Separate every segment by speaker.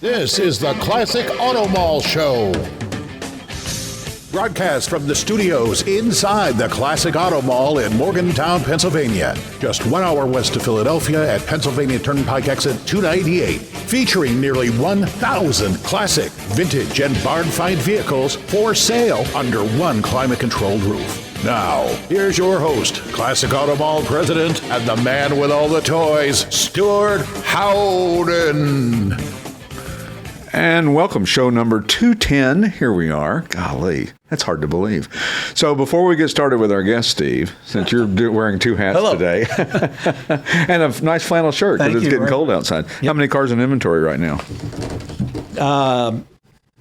Speaker 1: This is the Classic Auto Mall Show. Broadcast from the studios inside the Classic Auto Mall in Morgantown, Pennsylvania. Just 1 hour west of Philadelphia at Pennsylvania Turnpike exit 298. Featuring nearly 1,000 classic, vintage, and barn-find vehicles for sale under one climate-controlled roof. Now, here's your host, Classic Auto Mall President and the man with all the toys, Stewart Howden.
Speaker 2: And welcome, show number 210. Here we are. Golly, that's hard to believe. So before we get started with our guest, Steve, since you're wearing two hats today, and a nice flannel shirt because it's getting cold outside. Yep. How many cars in inventory right now?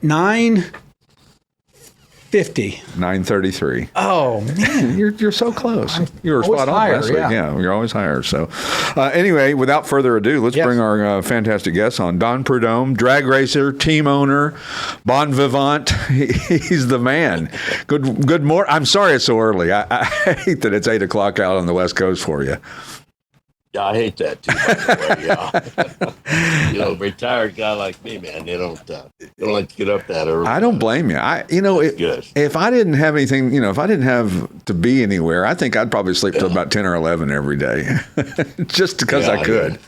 Speaker 2: 933.
Speaker 3: Oh, man.
Speaker 2: You're so close. You were spot on last week. Yeah, you're always higher. So anyway, without further ado, let's bring our fantastic guest on. Don Prudhomme, drag racer, team owner, bon vivant. He's the man. Good morning. I'm sorry it's so early. I hate that it's 8 o'clock out on the West Coast for you.
Speaker 4: Yeah, I hate that too, by the way. Yeah. A retired guy like me, man, they don't like to get up that early.
Speaker 2: I don't blame you. If I didn't have anything, if I didn't have to be anywhere, I think I'd probably sleep till about 10 or 11 every day, just because I could.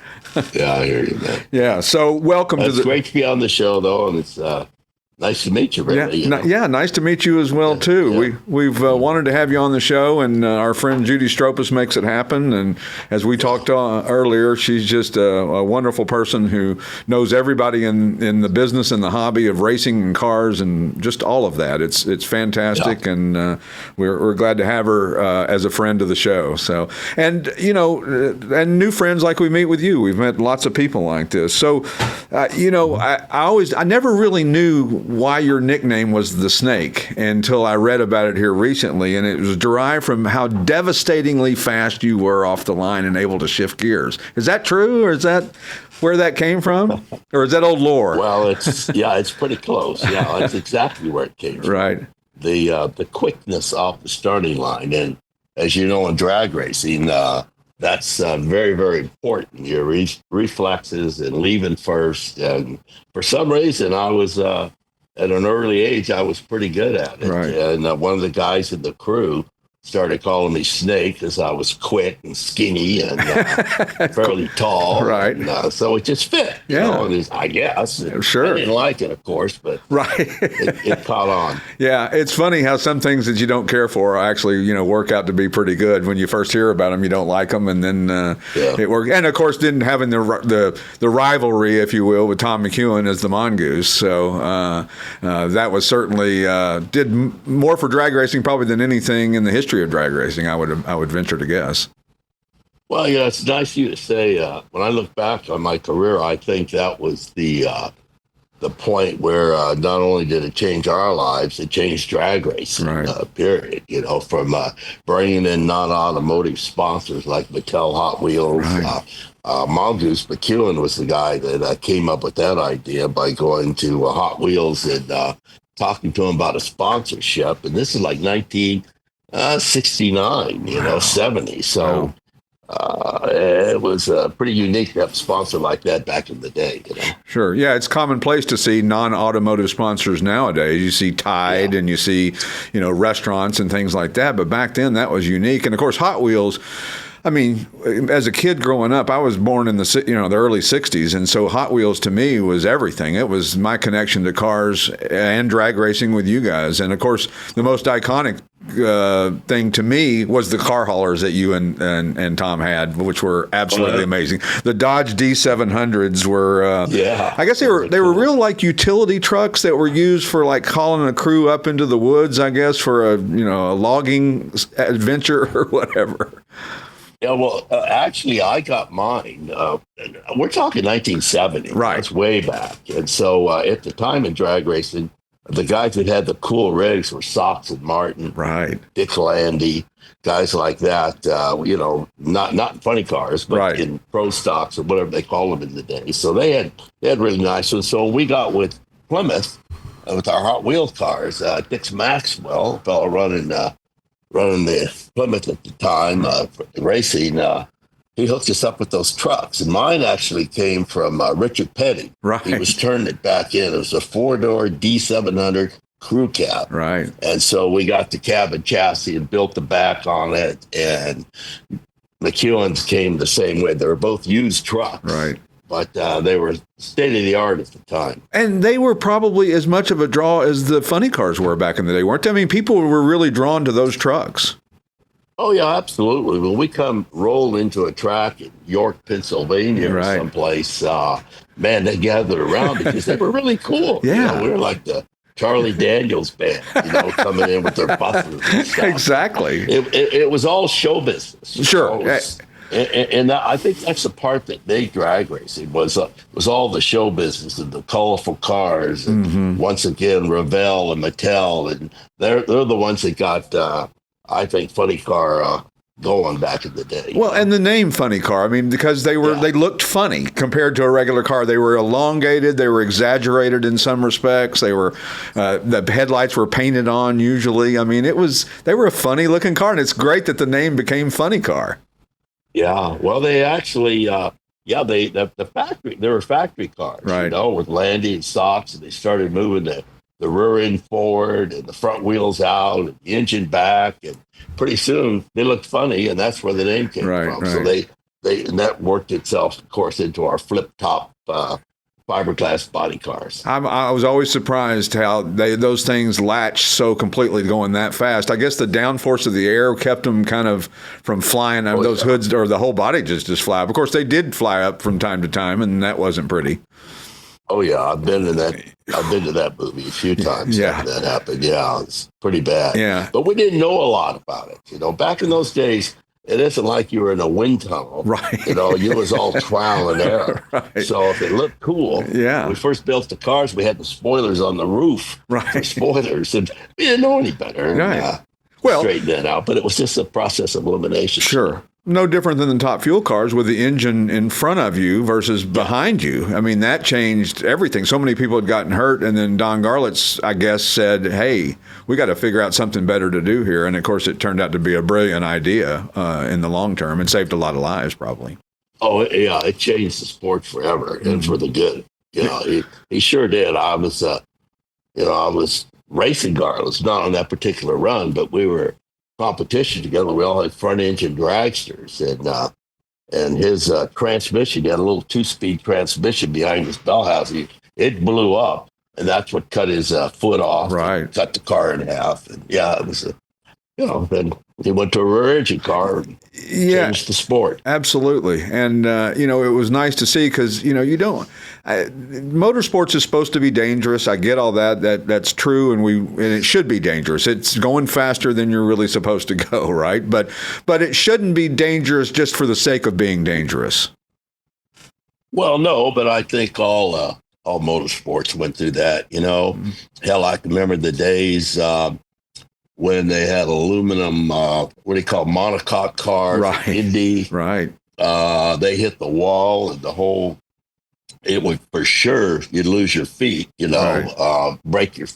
Speaker 4: Yeah, I hear you, man.
Speaker 2: Yeah. So welcome
Speaker 4: It's great to be on the show, though, and it's nice to meet you, really.
Speaker 2: Nice to meet you as well, too. Yeah. We've wanted to have you on the show, and our friend Judy Stropus makes it happen. And as we talked earlier, she's just a wonderful person who knows everybody in the business and the hobby of racing and cars and just all of that. It's fantastic, and we're glad to have her as a friend of the show. So, and new friends like we meet with you. We've met lots of people like this. So, I never really knew why your nickname was the Snake until I read about it here recently, and it was derived from how devastatingly fast you were off the line and able to shift gears. Is that true, or is that where that came from, or is that old lore?
Speaker 4: Well, it's pretty close. Yeah, that's exactly where it came from.
Speaker 2: Right.
Speaker 4: The quickness off the starting line, and as you know, in drag racing, that's very, very important. Your reflexes and leaving first, and for some reason, I was. At an early age, I was pretty good at it.
Speaker 2: Right.
Speaker 4: And one of the guys in the crew started calling me Snake because I was quick and skinny and fairly tall.
Speaker 2: Right.
Speaker 4: And, so it just fit. I guess.
Speaker 2: Sure.
Speaker 4: I didn't like it, of course, but it caught on.
Speaker 2: Yeah, it's funny how some things that you don't care for actually, work out to be pretty good. When you first hear about them, you don't like them, and then it worked. And of course, didn't having the rivalry, if you will, with Tom McEwen as the Mongoose. So that was certainly did more for drag racing probably than anything in the history of drag racing, I would venture to guess.
Speaker 4: Well, it's nice of you to say. When I look back on my career, I think that was the point where not only did it change our lives, it changed drag racing.
Speaker 2: Right.
Speaker 4: Period. From bringing in non-automotive sponsors like Mattel, Hot Wheels.
Speaker 2: Right.
Speaker 4: Mongoose McEwen was the guy that came up with that idea by going to Hot Wheels and talking to him about a sponsorship, and this is like 1969, 70. So it was pretty unique to have a sponsor like that back in the day.
Speaker 2: Sure. Yeah, it's commonplace to see non-automotive sponsors nowadays. You see Tide and you see, restaurants and things like that. But back then that was unique. And of course, Hot Wheels, I mean, as a kid growing up, I was born in the early 60s, and so Hot Wheels to me was everything. It was my connection to cars and drag racing with you guys. And of course, the most iconic thing to me was the car haulers that you and Tom had, which were absolutely amazing. The Dodge D700s were, I guess they were real like utility trucks that were used for like hauling a crew up into the woods, I guess, for a logging adventure or whatever.
Speaker 4: Yeah, well, actually, I got mine. We're talking 1970.
Speaker 2: Right.
Speaker 4: That's way back. And so at the time in drag racing, the guys that had the cool rigs were Sox and Martin,
Speaker 2: right?
Speaker 4: Dick Landy, guys like that, not in funny cars, but in pro stocks or whatever they call them in the day. So they had really nice ones. So we got with Plymouth with our Hot Wheels cars. Dick Maxwell, fellow running the Plymouth at the time, racing. he hooked us up with those trucks. And mine actually came from Richard Petty.
Speaker 2: Right.
Speaker 4: He was turning it back in. It was a 4-door D700 crew cab.
Speaker 2: Right.
Speaker 4: And so we got the cab and chassis and built the back on it. And McEwen's came the same way. They were both used trucks.
Speaker 2: Right.
Speaker 4: But they were state of the art at the time.
Speaker 2: And they were probably as much of a draw as the funny cars were back in the day, weren't they? I mean, people were really drawn to those trucks.
Speaker 4: Oh, yeah, absolutely. When we come roll into a track in York, Pennsylvania or someplace, man, they gathered around because they were really cool.
Speaker 2: Yeah.
Speaker 4: You know, we were like the Charlie Daniels band, coming in with their buses and stuff.
Speaker 2: Exactly.
Speaker 4: It was all show business.
Speaker 2: Sure.
Speaker 4: And I think that's the part that made drag racing was all the show business and the colorful cars. And once again, Revell and Mattel, and they're the ones that got, I think, funny car going back in the day.
Speaker 2: Well, and the name funny car, I mean, because they looked funny compared to a regular car. They were elongated, they were exaggerated in some respects. They were the headlights were painted on usually. I mean, they were a funny looking car, and it's great that the name became funny car.
Speaker 4: Yeah, well, they actually, the factory, they were factory cars,
Speaker 2: right?
Speaker 4: With landing socks, and they started moving the rear end forward and the front wheels out and the engine back, and pretty soon they looked funny, and that's where the name came from. So and that worked itself, of course, into our flip top fiberglass body cars.
Speaker 2: I was always surprised how those things latched so completely going that fast. I guess the downforce of the air kept them kind of from flying. Those hoods or the whole body just fly up. Of course, they did fly up from time to time, and that wasn't pretty.
Speaker 4: Oh yeah, I've been to that movie a few times.
Speaker 2: Yeah,
Speaker 4: that happened. Yeah, it's pretty bad.
Speaker 2: Yeah,
Speaker 4: but we didn't know a lot about it. Back in those days, it isn't like you were in a wind tunnel.
Speaker 2: Right.
Speaker 4: You was all trial and error.
Speaker 2: Right.
Speaker 4: So if it looked cool, when we first built the cars, we had the spoilers on the roof.
Speaker 2: Right.
Speaker 4: For spoilers, and we didn't know any better.
Speaker 2: Right.
Speaker 4: Straighten that out. But it was just a process of elimination.
Speaker 2: Sure. No different than the top fuel cars with the engine in front of you versus behind you. I mean, that changed everything. So many people had gotten hurt, and then Don Garlitz, I guess, said, hey, we got to figure out something better to do here. And, of course, it turned out to be a brilliant idea in the long term and saved a lot of lives, probably.
Speaker 4: Oh, yeah, it changed the sport forever and for the good. He sure did. I was racing Garlitz, not on that particular run, but we were competition together. We all had front engine dragsters, and his transmission, he had a little 2-speed transmission behind his bell house. It blew up, and that's what cut his foot off.
Speaker 2: Right,
Speaker 4: cut the car in half, and it was then he went to a rear engine car and changed the sport.
Speaker 2: Absolutely. And, it was nice to see because, motorsports is supposed to be dangerous. I get all that. That's true. And it should be dangerous. It's going faster than you're really supposed to go, right? But it shouldn't be dangerous just for the sake of being dangerous.
Speaker 4: Well, no, but I think all motorsports went through that, Hell, I can remember the days, when they had aluminum, monocoque cars,
Speaker 2: right.
Speaker 4: Indy.
Speaker 2: Right.
Speaker 4: They hit the wall and it would for sure, you'd lose your feet,
Speaker 2: right.
Speaker 4: Break your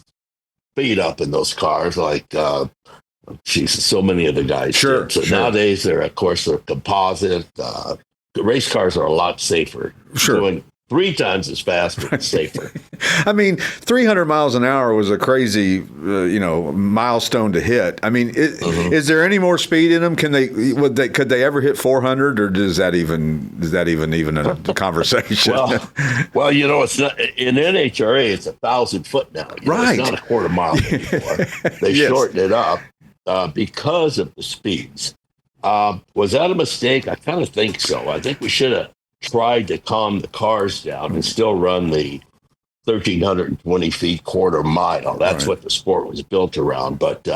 Speaker 4: feet up in those cars like, so many of the guys
Speaker 2: sure,
Speaker 4: did. So
Speaker 2: sure.
Speaker 4: Nowadays, they're composite. Race cars are a lot safer.
Speaker 2: Sure.
Speaker 4: Going 3 times as fast, but safer.
Speaker 2: I mean, 300 miles an hour was a crazy, milestone to hit. I mean, is there any more speed in them? Could they ever hit 400, or is that even a conversation?
Speaker 4: well, it's not in NHRA. It's 1,000 foot now.
Speaker 2: Right.
Speaker 4: It's not a quarter mile anymore. They shortened it up because of the speeds. Was that a mistake? I kind of think so. I think we should have tried to calm the cars down and still run the 1,320 feet quarter mile. That's right. What the sport was built around. But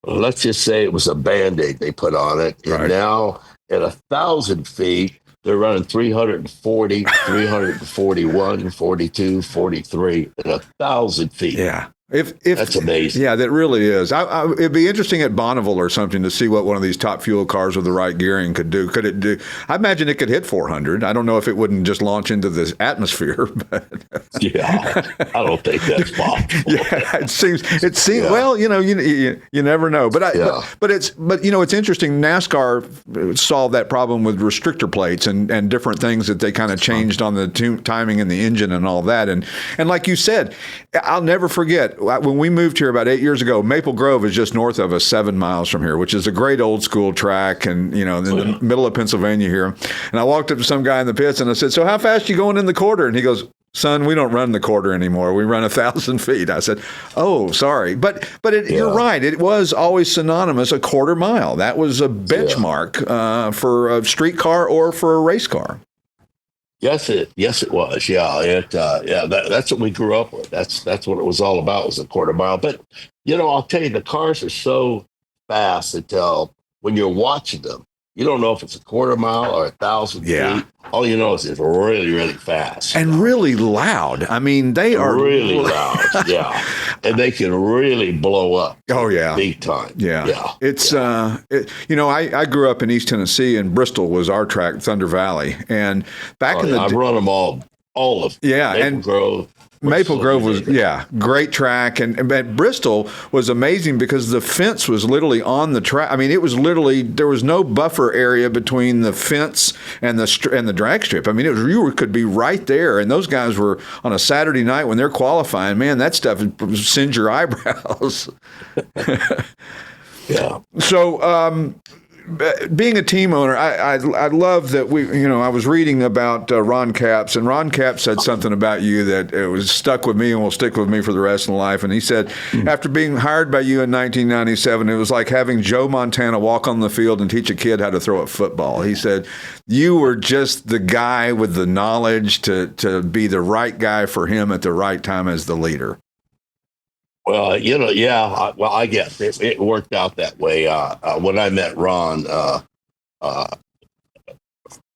Speaker 4: let's just say it was a Band-Aid they put on it. And
Speaker 2: right.
Speaker 4: Now at 1,000 feet, they're running 340, 341, 42, 43 at 1,000 feet.
Speaker 2: Yeah. If
Speaker 4: That's amazing.
Speaker 2: Yeah, that really is. It'd be interesting at Bonneville or something to see what one of these top fuel cars with the right gearing could do. Could it do? I imagine it could hit 400. I don't know if it wouldn't just launch into this atmosphere, but
Speaker 4: Yeah, I don't think that's possible.
Speaker 2: yeah, it seems. Yeah. Well, you never know. But it's interesting. NASCAR solved that problem with restrictor plates and different things that they kind of changed on the timing and the engine and all that. And like you said, I'll never forget when we moved here about 8 years ago. Maple Grove is just north of us, 7 miles from here, which is a great old school track, and in the middle of Pennsylvania here. And I walked up to some guy in the pits and I said, "So how fast you going in the quarter?" And he goes, "Son, we don't run the quarter anymore. We run 1,000 feet." I said, "Oh, sorry." But you're right. It was always synonymous, a quarter mile. That was a benchmark for a street car or for a race car.
Speaker 4: Yes, it was. Yeah, that's what we grew up with. That's what it was all about, was a quarter mile. But I'll tell you, the cars are so fast that when you're watching them, you don't know if it's a quarter mile or 1,000 feet. All you know is it's really, really fast.
Speaker 2: And really loud. I mean, they are
Speaker 4: really loud. Yeah. And they can really blow up.
Speaker 2: Oh, yeah.
Speaker 4: Big time.
Speaker 2: Yeah. It's, I grew up in East Tennessee, and Bristol was our track, Thunder Valley. And back in the
Speaker 4: I've run them all of
Speaker 2: Maple Grove was, great track. And Bristol was amazing because the fence was literally on the track. I mean, it was literally, there was no buffer area between the fence and the drag strip. I mean, you could be right there. And those guys were on a Saturday night when they're qualifying. Man, that stuff sends your eyebrows.
Speaker 4: Yeah.
Speaker 2: So, being a team owner, I love that I was reading about Ron Capps, and Ron Capps said something about you that it was stuck with me and will stick with me for the rest of my life. And he said, after being hired by you in 1997, it was like having Joe Montana walk on the field and teach a kid how to throw a football. He said, you were just the guy with the knowledge to be the right guy for him at the right time as the leader.
Speaker 4: Well, I guess it worked out that way. When I met Ron, I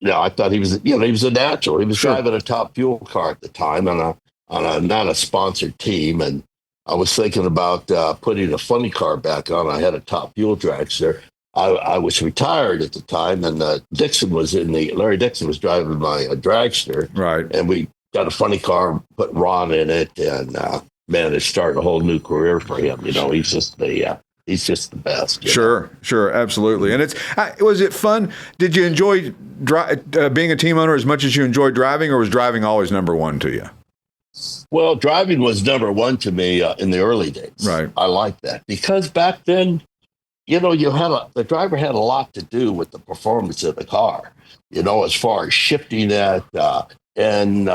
Speaker 4: thought he was a natural. He was driving a top fuel car at the time on a not a sponsored team, and I was thinking about putting a funny car back on. I had a top fuel dragster. I was retired at the time, and Larry Dixon was driving my dragster,
Speaker 2: right?
Speaker 4: And we got a funny car, put Ron in it, and man, it started a whole new career for him. He's just the best.
Speaker 2: Sure, absolutely. And was it fun? Did you enjoy being a team owner as much as you enjoyed driving, or was driving always number one to you?
Speaker 4: Well, driving was number one to me in the early days.
Speaker 2: Right.
Speaker 4: I liked that because back then, the driver had a lot to do with the performance of the car. As far as shifting it and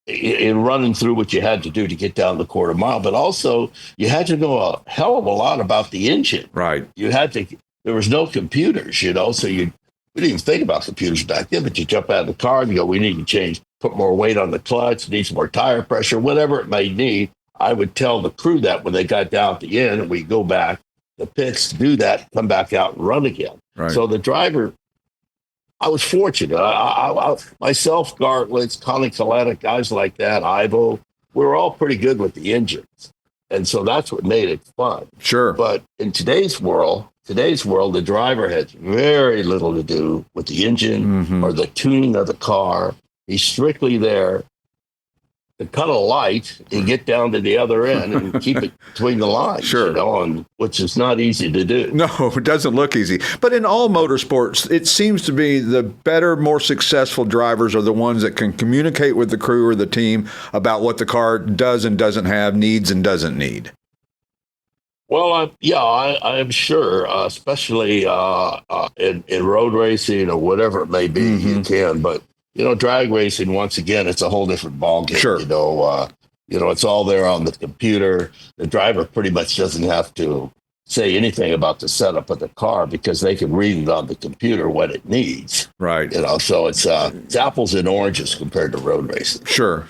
Speaker 4: in running through what you had to do to get down the quarter mile, but also you had to know a hell of a lot about the engine.
Speaker 2: Right.
Speaker 4: There was no computers, so we didn't even think about computers back then, but you jump out of the car and you go, we need to put more weight on the clutch, needs more tire pressure, whatever it may need. I would tell the crew that when they got down at the end, and we go back the pits to do that, come back out and run again.
Speaker 2: Right.
Speaker 4: So the driver, I was fortunate. Myself, Gartlitz, Connie Coletta, guys like that, Ivo, we were all pretty good with the engines. And so that's what made it fun.
Speaker 2: Sure.
Speaker 4: But in today's world, the driver has very little to do with the engine or the tuning of the car. He's strictly there to cut a light and get down to the other end and keep it between the lines,
Speaker 2: sure.
Speaker 4: Which is not easy to do.
Speaker 2: No, it doesn't look easy. But in all motorsports, it seems to be the better, more successful drivers are the ones that can communicate with the crew or the team about what the car does and doesn't have, needs and doesn't need.
Speaker 4: Well, I'm sure, especially in road racing or whatever it may be, you can. But drag racing, once again, it's a whole different ballgame.
Speaker 2: Sure.
Speaker 4: It's all there on the computer. The driver pretty much doesn't have to say anything about the setup of the car because they can read it on the computer what it needs.
Speaker 2: Right.
Speaker 4: So it's apples and oranges compared to road racing.
Speaker 2: Sure.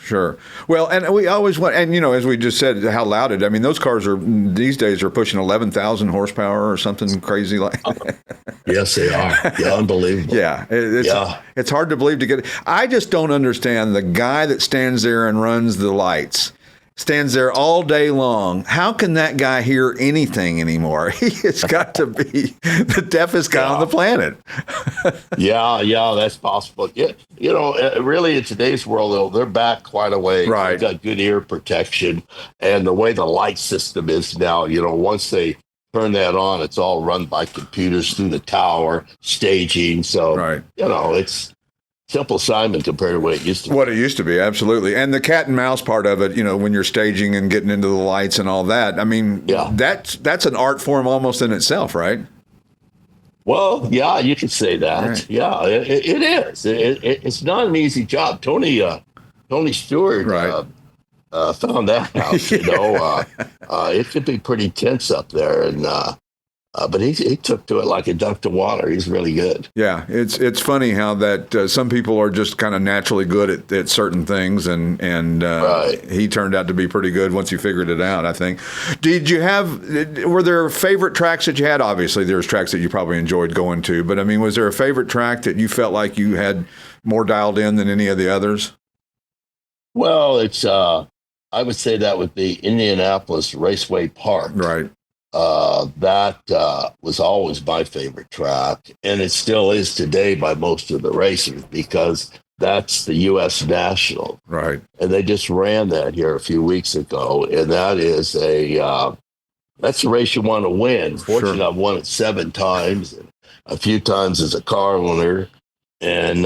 Speaker 2: Well, and we always want, and as we just said, how loud it. I mean, those cars these days are pushing 11,000 horsepower or something crazy like that.
Speaker 4: Yes, they are. Yeah, unbelievable.
Speaker 2: Yeah, it's hard to believe to get. I just don't understand the guy that stands there and runs the lights. stands there all day long. How can that guy hear anything anymore? He has got to be the deafest guy on the planet.
Speaker 4: Yeah, that's possible. Yeah, really in today's world, though, they're back quite a way.
Speaker 2: Right.
Speaker 4: They've got good ear protection, and the way the light system is now, once they turn that on, it's all run by computers through the tower, staging. So,
Speaker 2: right.
Speaker 4: It's simple Simon compared to what it used to be.
Speaker 2: What it used to be, absolutely. And the cat and mouse part of it, when you're staging and getting into the lights and all that, I mean, that's an art form almost in itself, right?
Speaker 4: Well, yeah, you could say that.
Speaker 2: Right.
Speaker 4: Yeah, it is. It's not an easy job. Tony Stewart
Speaker 2: right.
Speaker 4: Found that out. It could be pretty tense up there, and but he took to it like a duck to water. He's really good.
Speaker 2: Yeah, it's funny how that some people are just kind of naturally good at certain things, and
Speaker 4: right.
Speaker 2: He turned out to be pretty good once you figured it out, I think. Were there favorite tracks that you had? Obviously, there's tracks that you probably enjoyed going to, but I mean, was there a favorite track that you felt like you had more dialed in than any of the others?
Speaker 4: Well, it's I would say that would be Indianapolis Raceway Park.
Speaker 2: Right.
Speaker 4: That was always my favorite track, and it still is today by most of the racers, because that's the U.S. National.
Speaker 2: Right.
Speaker 4: And they just ran that here a few weeks ago, and that is that's a race you want to win. Fortunately, I've won it 7 times, and a few times as a car owner, and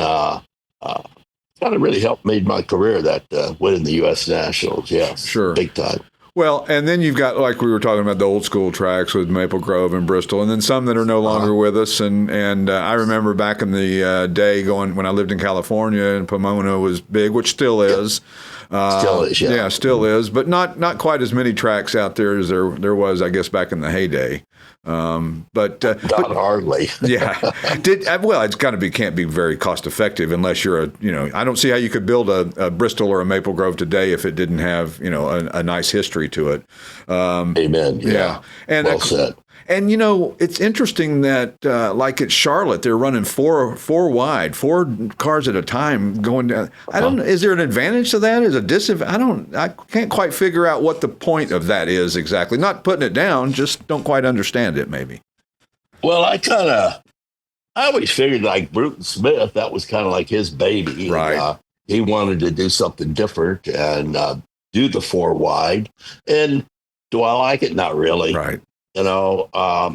Speaker 4: kind of really helped made my career, that winning the U.S. Nationals. Yes,
Speaker 2: sure,
Speaker 4: big time.
Speaker 2: Well, and then you've got, like we were talking about, the old school tracks with Maple Grove and Bristol, and then some that are no longer with us. And I remember back in the day when I lived in California, and Pomona was big, which still is.
Speaker 4: Still is, yeah.
Speaker 2: Yeah, still is, but not quite as many tracks out there as there was, I guess, back in the heyday. But
Speaker 4: hardly.
Speaker 2: Yeah. It's can't be very cost effective unless you're I don't see how you could build a Bristol or a Maple Grove today if it didn't have, a nice history to it.
Speaker 4: Amen. Yeah.
Speaker 2: And
Speaker 4: well said.
Speaker 2: And it's interesting that like at Charlotte, they're running four wide, 4 cars at a time going down. I don't know. Is there an advantage to that? Is a disadvantage? I can't quite figure out what the point of that is exactly. Not putting it down, just don't quite understand it. Maybe.
Speaker 4: Well, I always figured like Bruton Smith, that was kind of like his baby.
Speaker 2: Right.
Speaker 4: He wanted to do something different and do the 4 wide. And do I like it? Not really.
Speaker 2: Right.
Speaker 4: I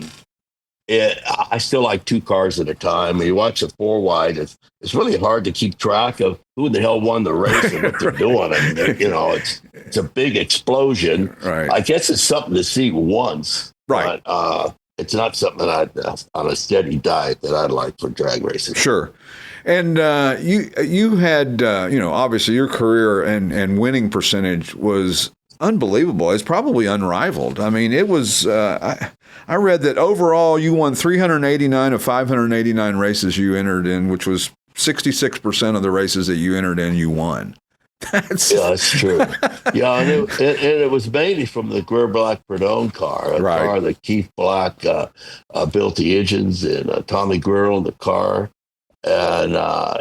Speaker 4: still like 2 cars at a time. When you watch the 4 wide, it's really hard to keep track of who the hell won the race and what they're doing. I mean, it's a big explosion.
Speaker 2: Right.
Speaker 4: I guess it's something to see once.
Speaker 2: Right.
Speaker 4: But, it's not something on a steady diet that I'd like for drag racing.
Speaker 2: Sure. And you had, obviously your career and winning percentage was unbelievable. It's probably unrivaled. I mean, it was, I read that overall you won 389 of 589 races you entered in, which was 66% of the races that you entered in, you won. That's
Speaker 4: true. Yeah, and it was mainly from the Greer Black Prudhomme car, a car that Keith Black built the engines, and Tommy Greer owned the car. And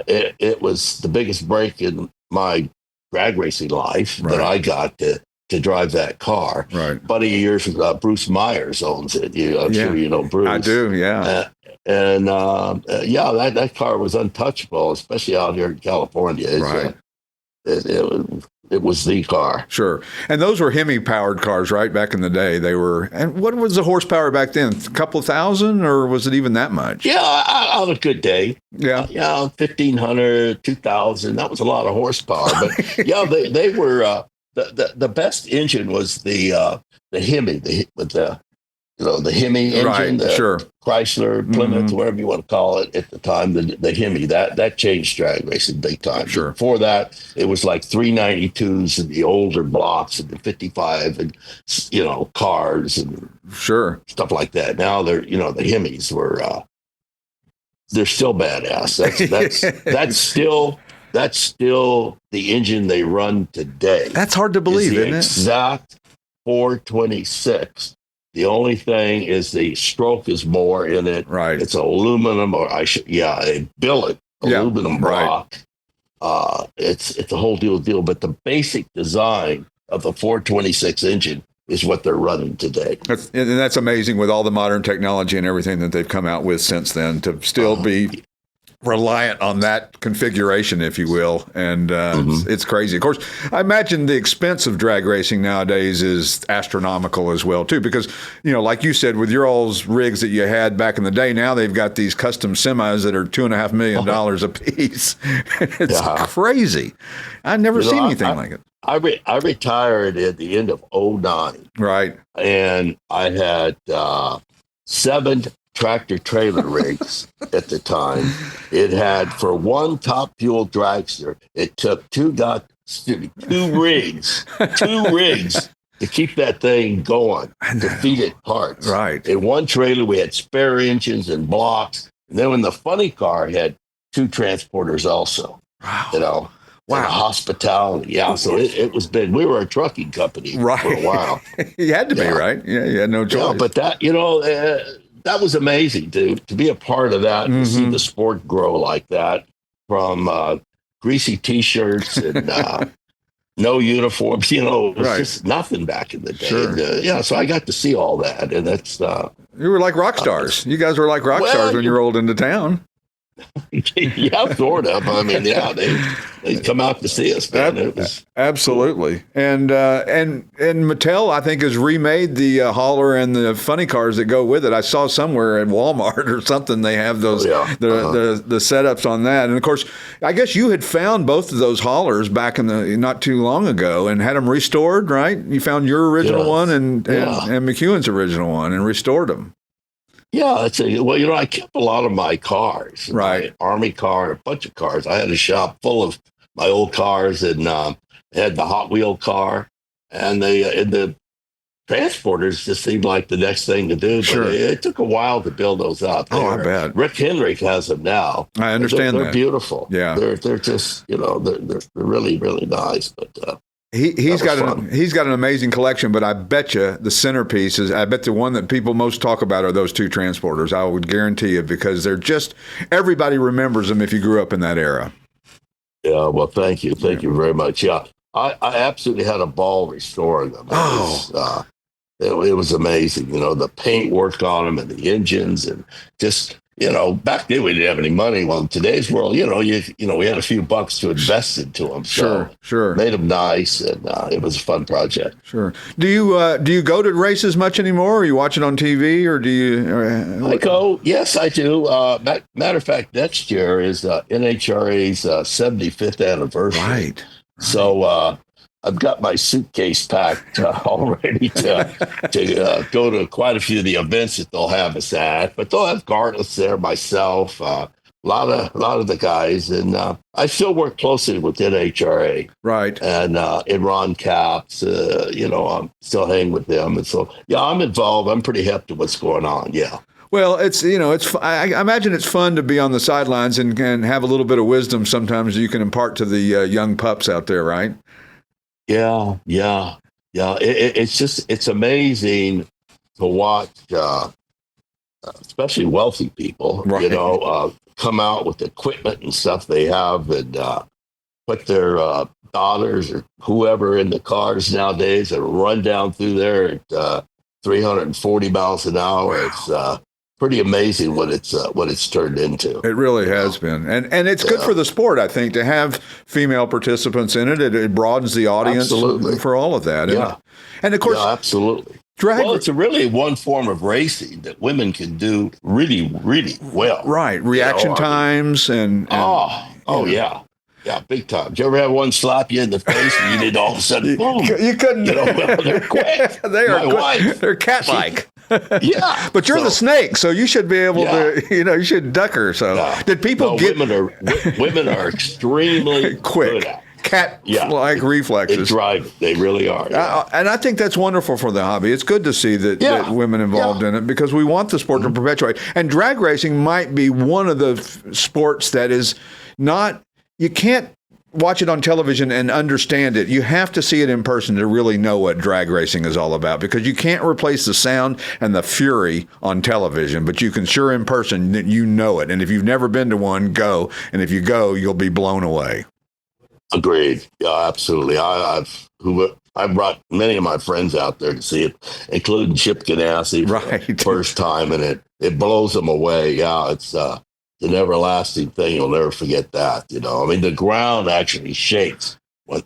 Speaker 4: it was the biggest break in my drag racing life that I got to drive that car.
Speaker 2: Right.
Speaker 4: Buddy of yours, Bruce Myers owns it. I'm sure you know Bruce.
Speaker 2: I do, yeah.
Speaker 4: That car was untouchable, especially out here in California.
Speaker 2: Right.
Speaker 4: It was the car.
Speaker 2: Sure. And those were Hemi-powered cars, right? Back in the day, they were. And what was the horsepower back then? A couple of thousand, or was it even that much?
Speaker 4: Yeah, on a good day.
Speaker 2: Yeah.
Speaker 4: 1,500, 2,000. That was a lot of horsepower. But yeah, they were. The best engine was the Hemi, with the Hemi engine, the Chrysler, Plymouth, whatever you want to call it at the time, the Hemi, that changed drag racing big time.
Speaker 2: Sure.
Speaker 4: Before that, it was like 392s and the older blocks and the 55 and, cars and stuff like that. Now they're, the Hemis were, they're still badass. That's still the engine they run today.
Speaker 2: That's hard to believe, isn't it?
Speaker 4: Exact 426. The only thing is the stroke is more in it.
Speaker 2: Right.
Speaker 4: It's aluminum, a billet aluminum block. It's a whole deal. But the basic design of the 426 engine is what they're running today.
Speaker 2: That's amazing with all the modern technology and everything that they've come out with since then to still be reliant on that configuration, if you will. And it's crazy. Of course, I imagine the expense of drag racing nowadays is astronomical as well, too, because, like you said, with your all's rigs that you had back in the day, now they've got these custom semis that are $2.5 million a piece. It's crazy. I've never seen anything like it.
Speaker 4: I retired at the end of 2009.
Speaker 2: Right.
Speaker 4: And I had 7 tractor trailer rigs at the time. It had, for one top fuel dragster, it took two rigs to keep that thing going, to feed it parts.
Speaker 2: Right.
Speaker 4: In one trailer, we had spare engines and blocks. And then when the funny car had 2 transporters also,
Speaker 2: Wow.
Speaker 4: And hospitality. Yeah. So it was big. We were a trucking company for a while.
Speaker 2: You had to be, right? Yeah, you had no choice.
Speaker 4: Yeah, but that, that was amazing to be a part of that, to see the sport grow like that, from greasy T-shirts and no uniforms. It was just nothing back in the day.
Speaker 2: Sure.
Speaker 4: And, so I got to see all that, and that's
Speaker 2: you were like rock stars. You guys were like rock stars when you rolled into town.
Speaker 4: Yeah, sort of. I mean, they come out to see us, man. It was
Speaker 2: absolutely. And Mattel, I think, has remade the hauler and the funny cars that go with it. I saw somewhere at Walmart or something they have those the setups on that. And of course, I guess you had found both of those haulers back in the not too long ago and had them restored, right? You found your original one and McEwen's original one and restored them.
Speaker 4: Yeah, I kept a lot of my cars,
Speaker 2: right?
Speaker 4: My Army car, a bunch of cars. I had a shop full of my old cars, and had the Hot Wheel car, and the transporters just seemed like the next thing to do. But it took a while to build those out.
Speaker 2: I bet.
Speaker 4: Rick Henrik has them now.
Speaker 2: I understand
Speaker 4: they're beautiful.
Speaker 2: Yeah,
Speaker 4: they're just they're really, really nice. But
Speaker 2: He's got an amazing collection, but I bet you the centerpiece is, I bet the one that people most talk about are those 2 transporters. I would guarantee you, because they're just, everybody remembers them if you grew up in that era.
Speaker 4: Yeah, well, thank you very much. Yeah, I absolutely had a ball restoring them. It was amazing. The paint work on them and the engines, and just back then we didn't have any money. Well, in today's world, we had a few bucks to invest into them. So
Speaker 2: sure.
Speaker 4: Made them nice, and it was a fun project.
Speaker 2: Sure. Do you go to races much anymore? Or you watch it on TV, or do you?
Speaker 4: I go. Yes, I do. Matter of fact, next year is NHRA's 75th anniversary.
Speaker 2: Right.
Speaker 4: So I've got my suitcase packed already to go to quite a few of the events that they'll have us at. But they'll have Gartless there, myself, a lot of the guys, and I still work closely with NHRA, right? And Ron Capps, I'm still hanging with them, and so I'm involved. I'm pretty hip to what's going on. Yeah.
Speaker 2: Well, I imagine it's fun to be on the sidelines and have a little bit of wisdom sometimes you can impart to the young pups out there, right?
Speaker 4: Yeah. It's amazing to watch, especially wealthy people, right. Come out with equipment and stuff they have, and put their daughters or whoever in the cars nowadays and run down through there at 340 miles an hour. Wow. It's pretty amazing what it's turned into.
Speaker 2: It really has been, and it's good for the sport, I think, to have female participants in it. It broadens the audience for all of that.
Speaker 4: Yeah,
Speaker 2: and of course,
Speaker 4: absolutely. It's really one form of racing that women can do really, really well.
Speaker 2: Right, reaction times and
Speaker 4: yeah. Yeah, big time. Did you ever have one slap you in the face and you did all of a sudden, boom?
Speaker 2: You couldn't.
Speaker 4: They're quick.
Speaker 2: They're cat-like.
Speaker 4: Yeah.
Speaker 2: But you're the snake, so you should be able to, you should duck her. So did people get...
Speaker 4: Women are extremely
Speaker 2: quick.
Speaker 4: Good at
Speaker 2: cat-like reflexes.
Speaker 4: They really are. Yeah.
Speaker 2: And I think that's wonderful for the hobby. It's good to see that women involved in it, because we want the sport to perpetuate. And drag racing might be one of the sports that is not... You can't watch it on television and understand it. You have to see it in person to really know what drag racing is all about, because you can't replace the sound and the fury on television, but you can sure in person that you know it. And if you've never been to one, go. And if you go, you'll be blown away.
Speaker 4: Agreed. Yeah, absolutely. I brought many of my friends out there to see it, including Chip Ganassi for the
Speaker 2: Right.
Speaker 4: first time, and it blows them away. Yeah, it's an everlasting thing. You'll never forget that. I mean, the ground actually shakes when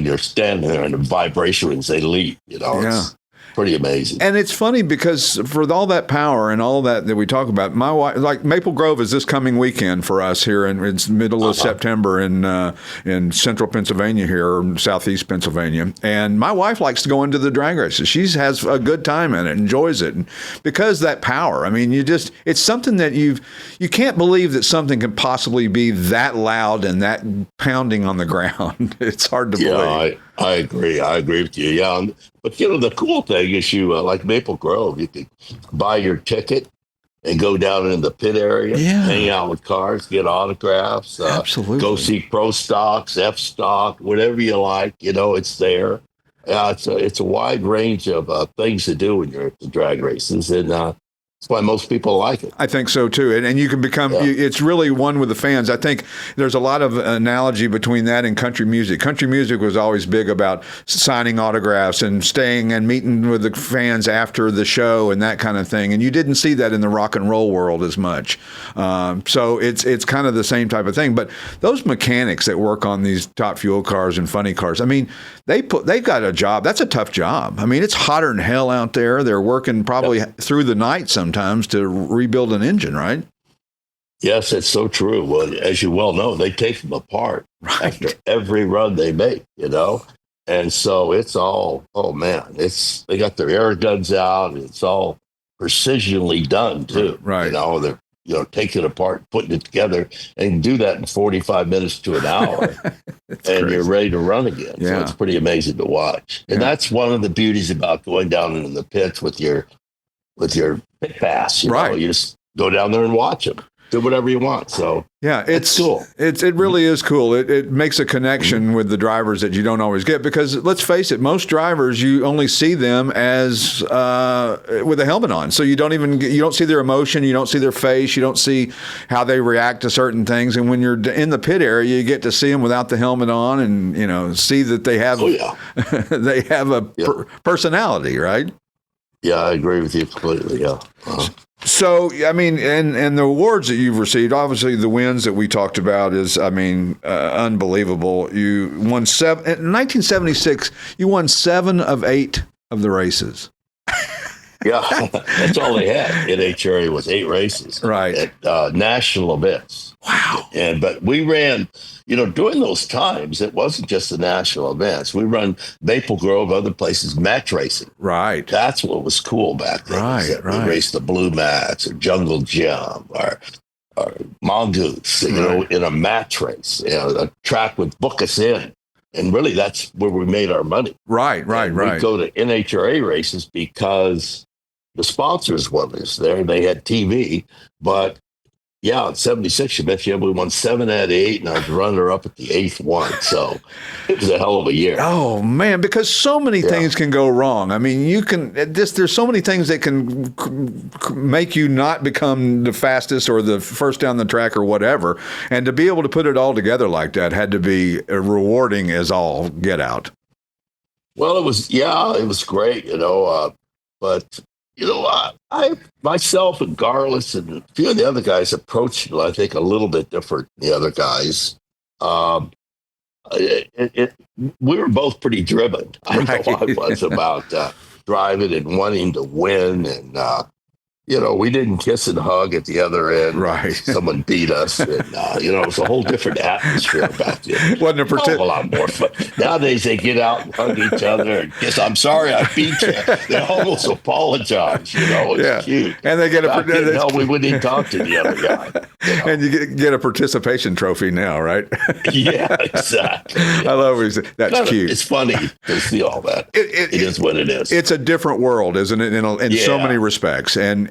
Speaker 4: you're standing there and the vibrations they leave.
Speaker 2: Yeah.
Speaker 4: It's pretty amazing.
Speaker 2: And it's funny because for all that power and all that we talk about, my wife, like Maple Grove is this coming weekend for us here, and it's middle of September in central Pennsylvania here, or southeast Pennsylvania. And my wife likes to go into the drag races. She has a good time in it, enjoys it, and because that power. I mean, it's something that you can't believe that something can possibly be that loud and that pounding on the ground. It's hard to believe.
Speaker 4: I agree. I agree with you. Yeah. But, the cool thing is like Maple Grove, you can buy your ticket and go down in the pit area, hang out with cars, get autographs,
Speaker 2: Absolutely.
Speaker 4: Go see pro stocks, F stock, whatever you like. It's there. It's a wide range of things to do when you're at the drag races. And that's why most people like it.
Speaker 2: I think so too, and you can become. It's really one with the fans. I think there's a lot of analogy between that and country music. Country music was always big about signing autographs and staying and meeting with the fans after the show and that kind of thing. And you didn't see that in the rock and roll world as much. So it's kind of the same type of thing. But those mechanics that work on these top fuel cars and funny cars, I mean, they've got a job. That's a tough job. I mean, it's hotter than hell out there. They're working probably through the night sometimes to rebuild an engine, right?
Speaker 4: Yes, it's so true. Well, as you well know, they take them apart after every run they make, and so it's all, oh man, they got their air guns out. And it's all precisionally done too.
Speaker 2: Right.
Speaker 4: They're taking it apart, putting it together, and do that in 45 minutes to an hour, and
Speaker 2: crazy.
Speaker 4: You're ready to run again.
Speaker 2: Yeah.
Speaker 4: So it's pretty amazing to watch. And that's one of the beauties about going down into the pits with your pit pass. You just go down there and watch them. Do whatever you want. So
Speaker 2: yeah,
Speaker 4: it's cool.
Speaker 2: It really is cool. It makes a connection with the drivers that you don't always get, because let's face it, most drivers you only see them as with a helmet on. So you don't see their emotion, you don't see their face, you don't see how they react to certain things. And when you're in the pit area, you get to see them without the helmet on, and see that they have they have a personality, right?
Speaker 4: Yeah, I agree with you completely. Yeah.
Speaker 2: So, I mean, and the awards that you've received, obviously the wins that we talked about is, unbelievable. You won in 1976, you won 7 of 8 of the races.
Speaker 4: Yeah, that's all they had. NHRA was 8 races.
Speaker 2: Right.
Speaker 4: At national events.
Speaker 2: Wow.
Speaker 4: But we ran, during those times, it wasn't just the national events. We run Maple Grove, other places, match racing.
Speaker 2: Right.
Speaker 4: That's what was cool back then.
Speaker 2: Right.
Speaker 4: We raced the Blue Mats or Jungle Jump or Mongoose, in a match race. A track would book us in. And really, that's where we made our money.
Speaker 2: Right.
Speaker 4: We go to NHRA races because the sponsors wanted us there. They had TV, but in 76, you mentioned we won 7 out of 8, and I was runner-up at the 8th one. So it was a hell of a year.
Speaker 2: Oh man, because so many things can go wrong. I mean, there's so many things that can make you not become the fastest or the first down the track or whatever. And to be able to put it all together like that had to be rewarding as all get out.
Speaker 4: Well, it was great, but I myself and Garlis and a few of the other guys approached it, I think, a little bit different than the other guys. We were both pretty driven. I know I was about driving and wanting to win, and we didn't kiss and hug at the other end.
Speaker 2: Right.
Speaker 4: Someone beat us, and it was a whole different atmosphere back then.
Speaker 2: Wasn't
Speaker 4: a lot more fun. Nowadays they get out and hug each other and kiss. I'm sorry I beat you. They almost apologize. It's cute.
Speaker 2: And they get
Speaker 4: we wouldn't even talk to the other guy.
Speaker 2: And you get a participation trophy now, right?
Speaker 4: Yeah, exactly.
Speaker 2: I love what you say. That's cute.
Speaker 4: It's funny to see all that. It is what it is.
Speaker 2: It's a different world, isn't it? In so many respects, and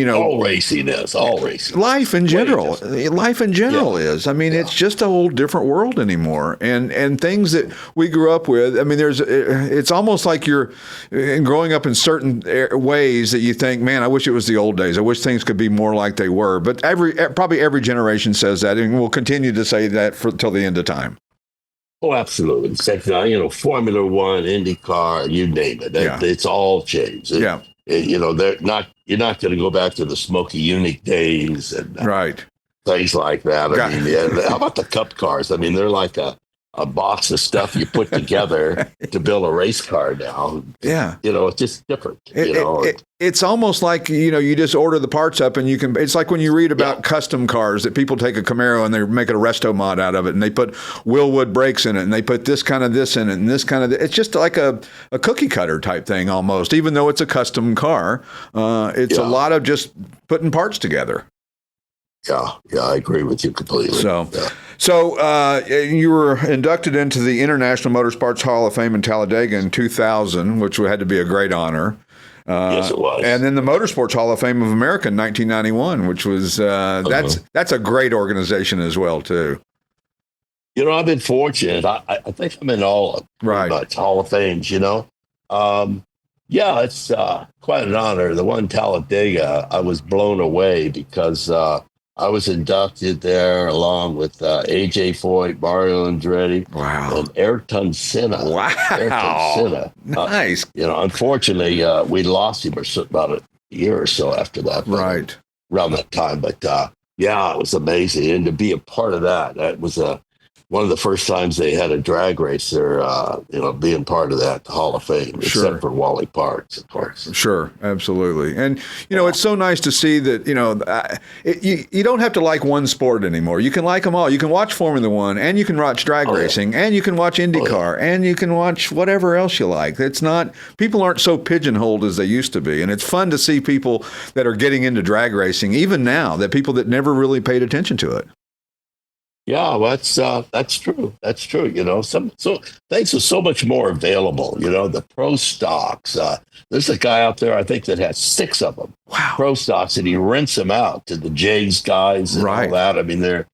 Speaker 4: all racing is all racing.
Speaker 2: Life in general is. I mean, it's just a whole different world anymore, and things that we grew up with. I mean, it's almost like you're growing up in certain ways that you think, man, I wish it was the old days. I wish things could be more like they were. But probably every generation says that, and will continue to say that till the end of time.
Speaker 4: Oh, absolutely. Formula One, IndyCar, you name it.
Speaker 2: Yeah.
Speaker 4: It's all changed.
Speaker 2: Yeah.
Speaker 4: You're not going to go back to the Smoky Unique days and
Speaker 2: Right.
Speaker 4: things like that. I mean, how about the Cup cars? I mean, they're like a box of stuff you put together to build a race car now.
Speaker 2: Yeah.
Speaker 4: It's just different.
Speaker 2: It's almost like, you just order the parts up and it's like when you read about custom cars that people take a Camaro and they're making a resto mod out of it and they put Willwood brakes in it and they put this kind of this in it and this kind of, it's just like a cookie cutter type thing almost, even though it's a custom car. It's a lot of just putting parts together.
Speaker 4: Yeah, I agree with you completely.
Speaker 2: So you were inducted into the International Motorsports Hall of Fame in Talladega in 2000, which had to be a great honor.
Speaker 4: Yes, it was.
Speaker 2: And then the Motorsports Hall of Fame of America in 1991, which was that's a great organization as well too.
Speaker 4: I've been fortunate. I think I'm in all of pretty much Hall of Fames. It's quite an honor. The one Talladega, I was blown away because I was inducted there along with A.J. Foyt, Mario Andretti, and Ayrton Senna.
Speaker 2: Wow.
Speaker 4: Ayrton Senna.
Speaker 2: Nice.
Speaker 4: Unfortunately, we lost him about a year or so after that.
Speaker 2: Right.
Speaker 4: Around that time. But, it was amazing. And to be a part of that was one of the first times they had a drag racer, being part of that Hall of Fame, except for Wally Parks, of course.
Speaker 2: Sure, absolutely. And, it's so nice to see that, you don't have to like one sport anymore. You can like them all. You can watch Formula One, and you can watch drag racing, and you can watch IndyCar, and you can watch whatever else you like. It's not, people aren't so pigeonholed as they used to be. And it's fun to see people that are getting into drag racing, even now, that people that never really paid attention to it.
Speaker 4: Yeah, well, that's true. That's true. So things are so much more available. The pro stocks. There's a guy out there, I think, that has 6 of them.
Speaker 2: Wow.
Speaker 4: Pro stocks, and he rents them out to the Jays guys and all that. I mean, they're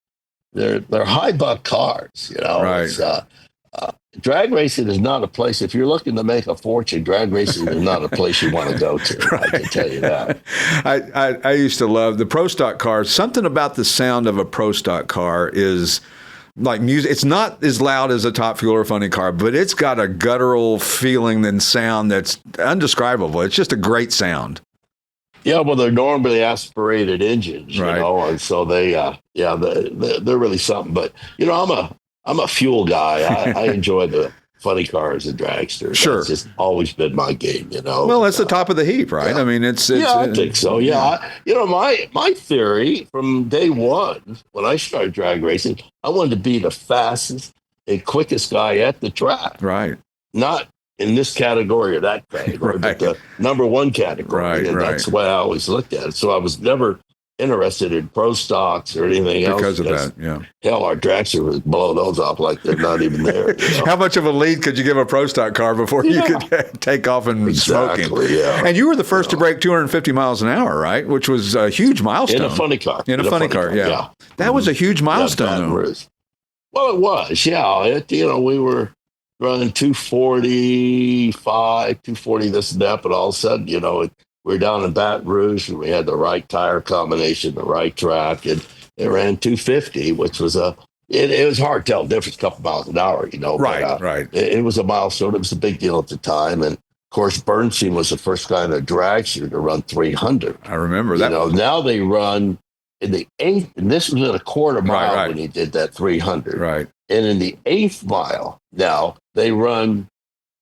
Speaker 4: high buck cars.
Speaker 2: Right.
Speaker 4: Drag racing is not a place. If you're looking to make a fortune, drag racing is not a place you want to go to. I can tell you that.
Speaker 2: I used to love the pro stock cars. Something about the sound of a pro stock car is like music. It's not as loud as a Top Fuel or Funny car, but it's got a guttural feeling and sound that's undescribable. It's just a great sound.
Speaker 4: Yeah, well, they're normally aspirated engines, and so they're really something. But I'm a fuel guy. I enjoy the funny cars and dragsters.
Speaker 2: Sure.
Speaker 4: It's just always been my game,
Speaker 2: Well, that's the top of the heap, right?
Speaker 4: Yeah.
Speaker 2: I mean, it's
Speaker 4: I think so. Yeah. My theory from day one, when I started drag racing, I wanted to be the fastest and quickest guy at the track.
Speaker 2: Right.
Speaker 4: Not in this category or that category, but the number one category.
Speaker 2: Right,
Speaker 4: and that's the way I always looked at it. So I was never interested in pro stocks or anything else.
Speaker 2: Because of that, yeah.
Speaker 4: Hell, our Dragster would blow those off like they're not even there.
Speaker 2: How much of a lead could you give a pro stock car before you could take off and smoke him?
Speaker 4: Yeah.
Speaker 2: And you were the first to break 250 miles an hour, right? Which was a huge milestone.
Speaker 4: In a funny car.
Speaker 2: In a funny car, yeah. That was a huge milestone.
Speaker 4: Well, it was, yeah. We were running 245, 240, this and that, but all of a sudden, we're down in Baton Rouge and we had the right tire combination, the right track, and it ran 250, which was it was hard to tell the difference, a couple miles an hour,
Speaker 2: Right,
Speaker 4: but, It was a milestone. It was a big deal at the time. And of course, Bernstein was the first guy in a dragster to run 300.
Speaker 2: I remember that.
Speaker 4: Now they run in the 8th, and this was in a quarter mile when he did that 300.
Speaker 2: Right.
Speaker 4: And in the 8th mile, now they run.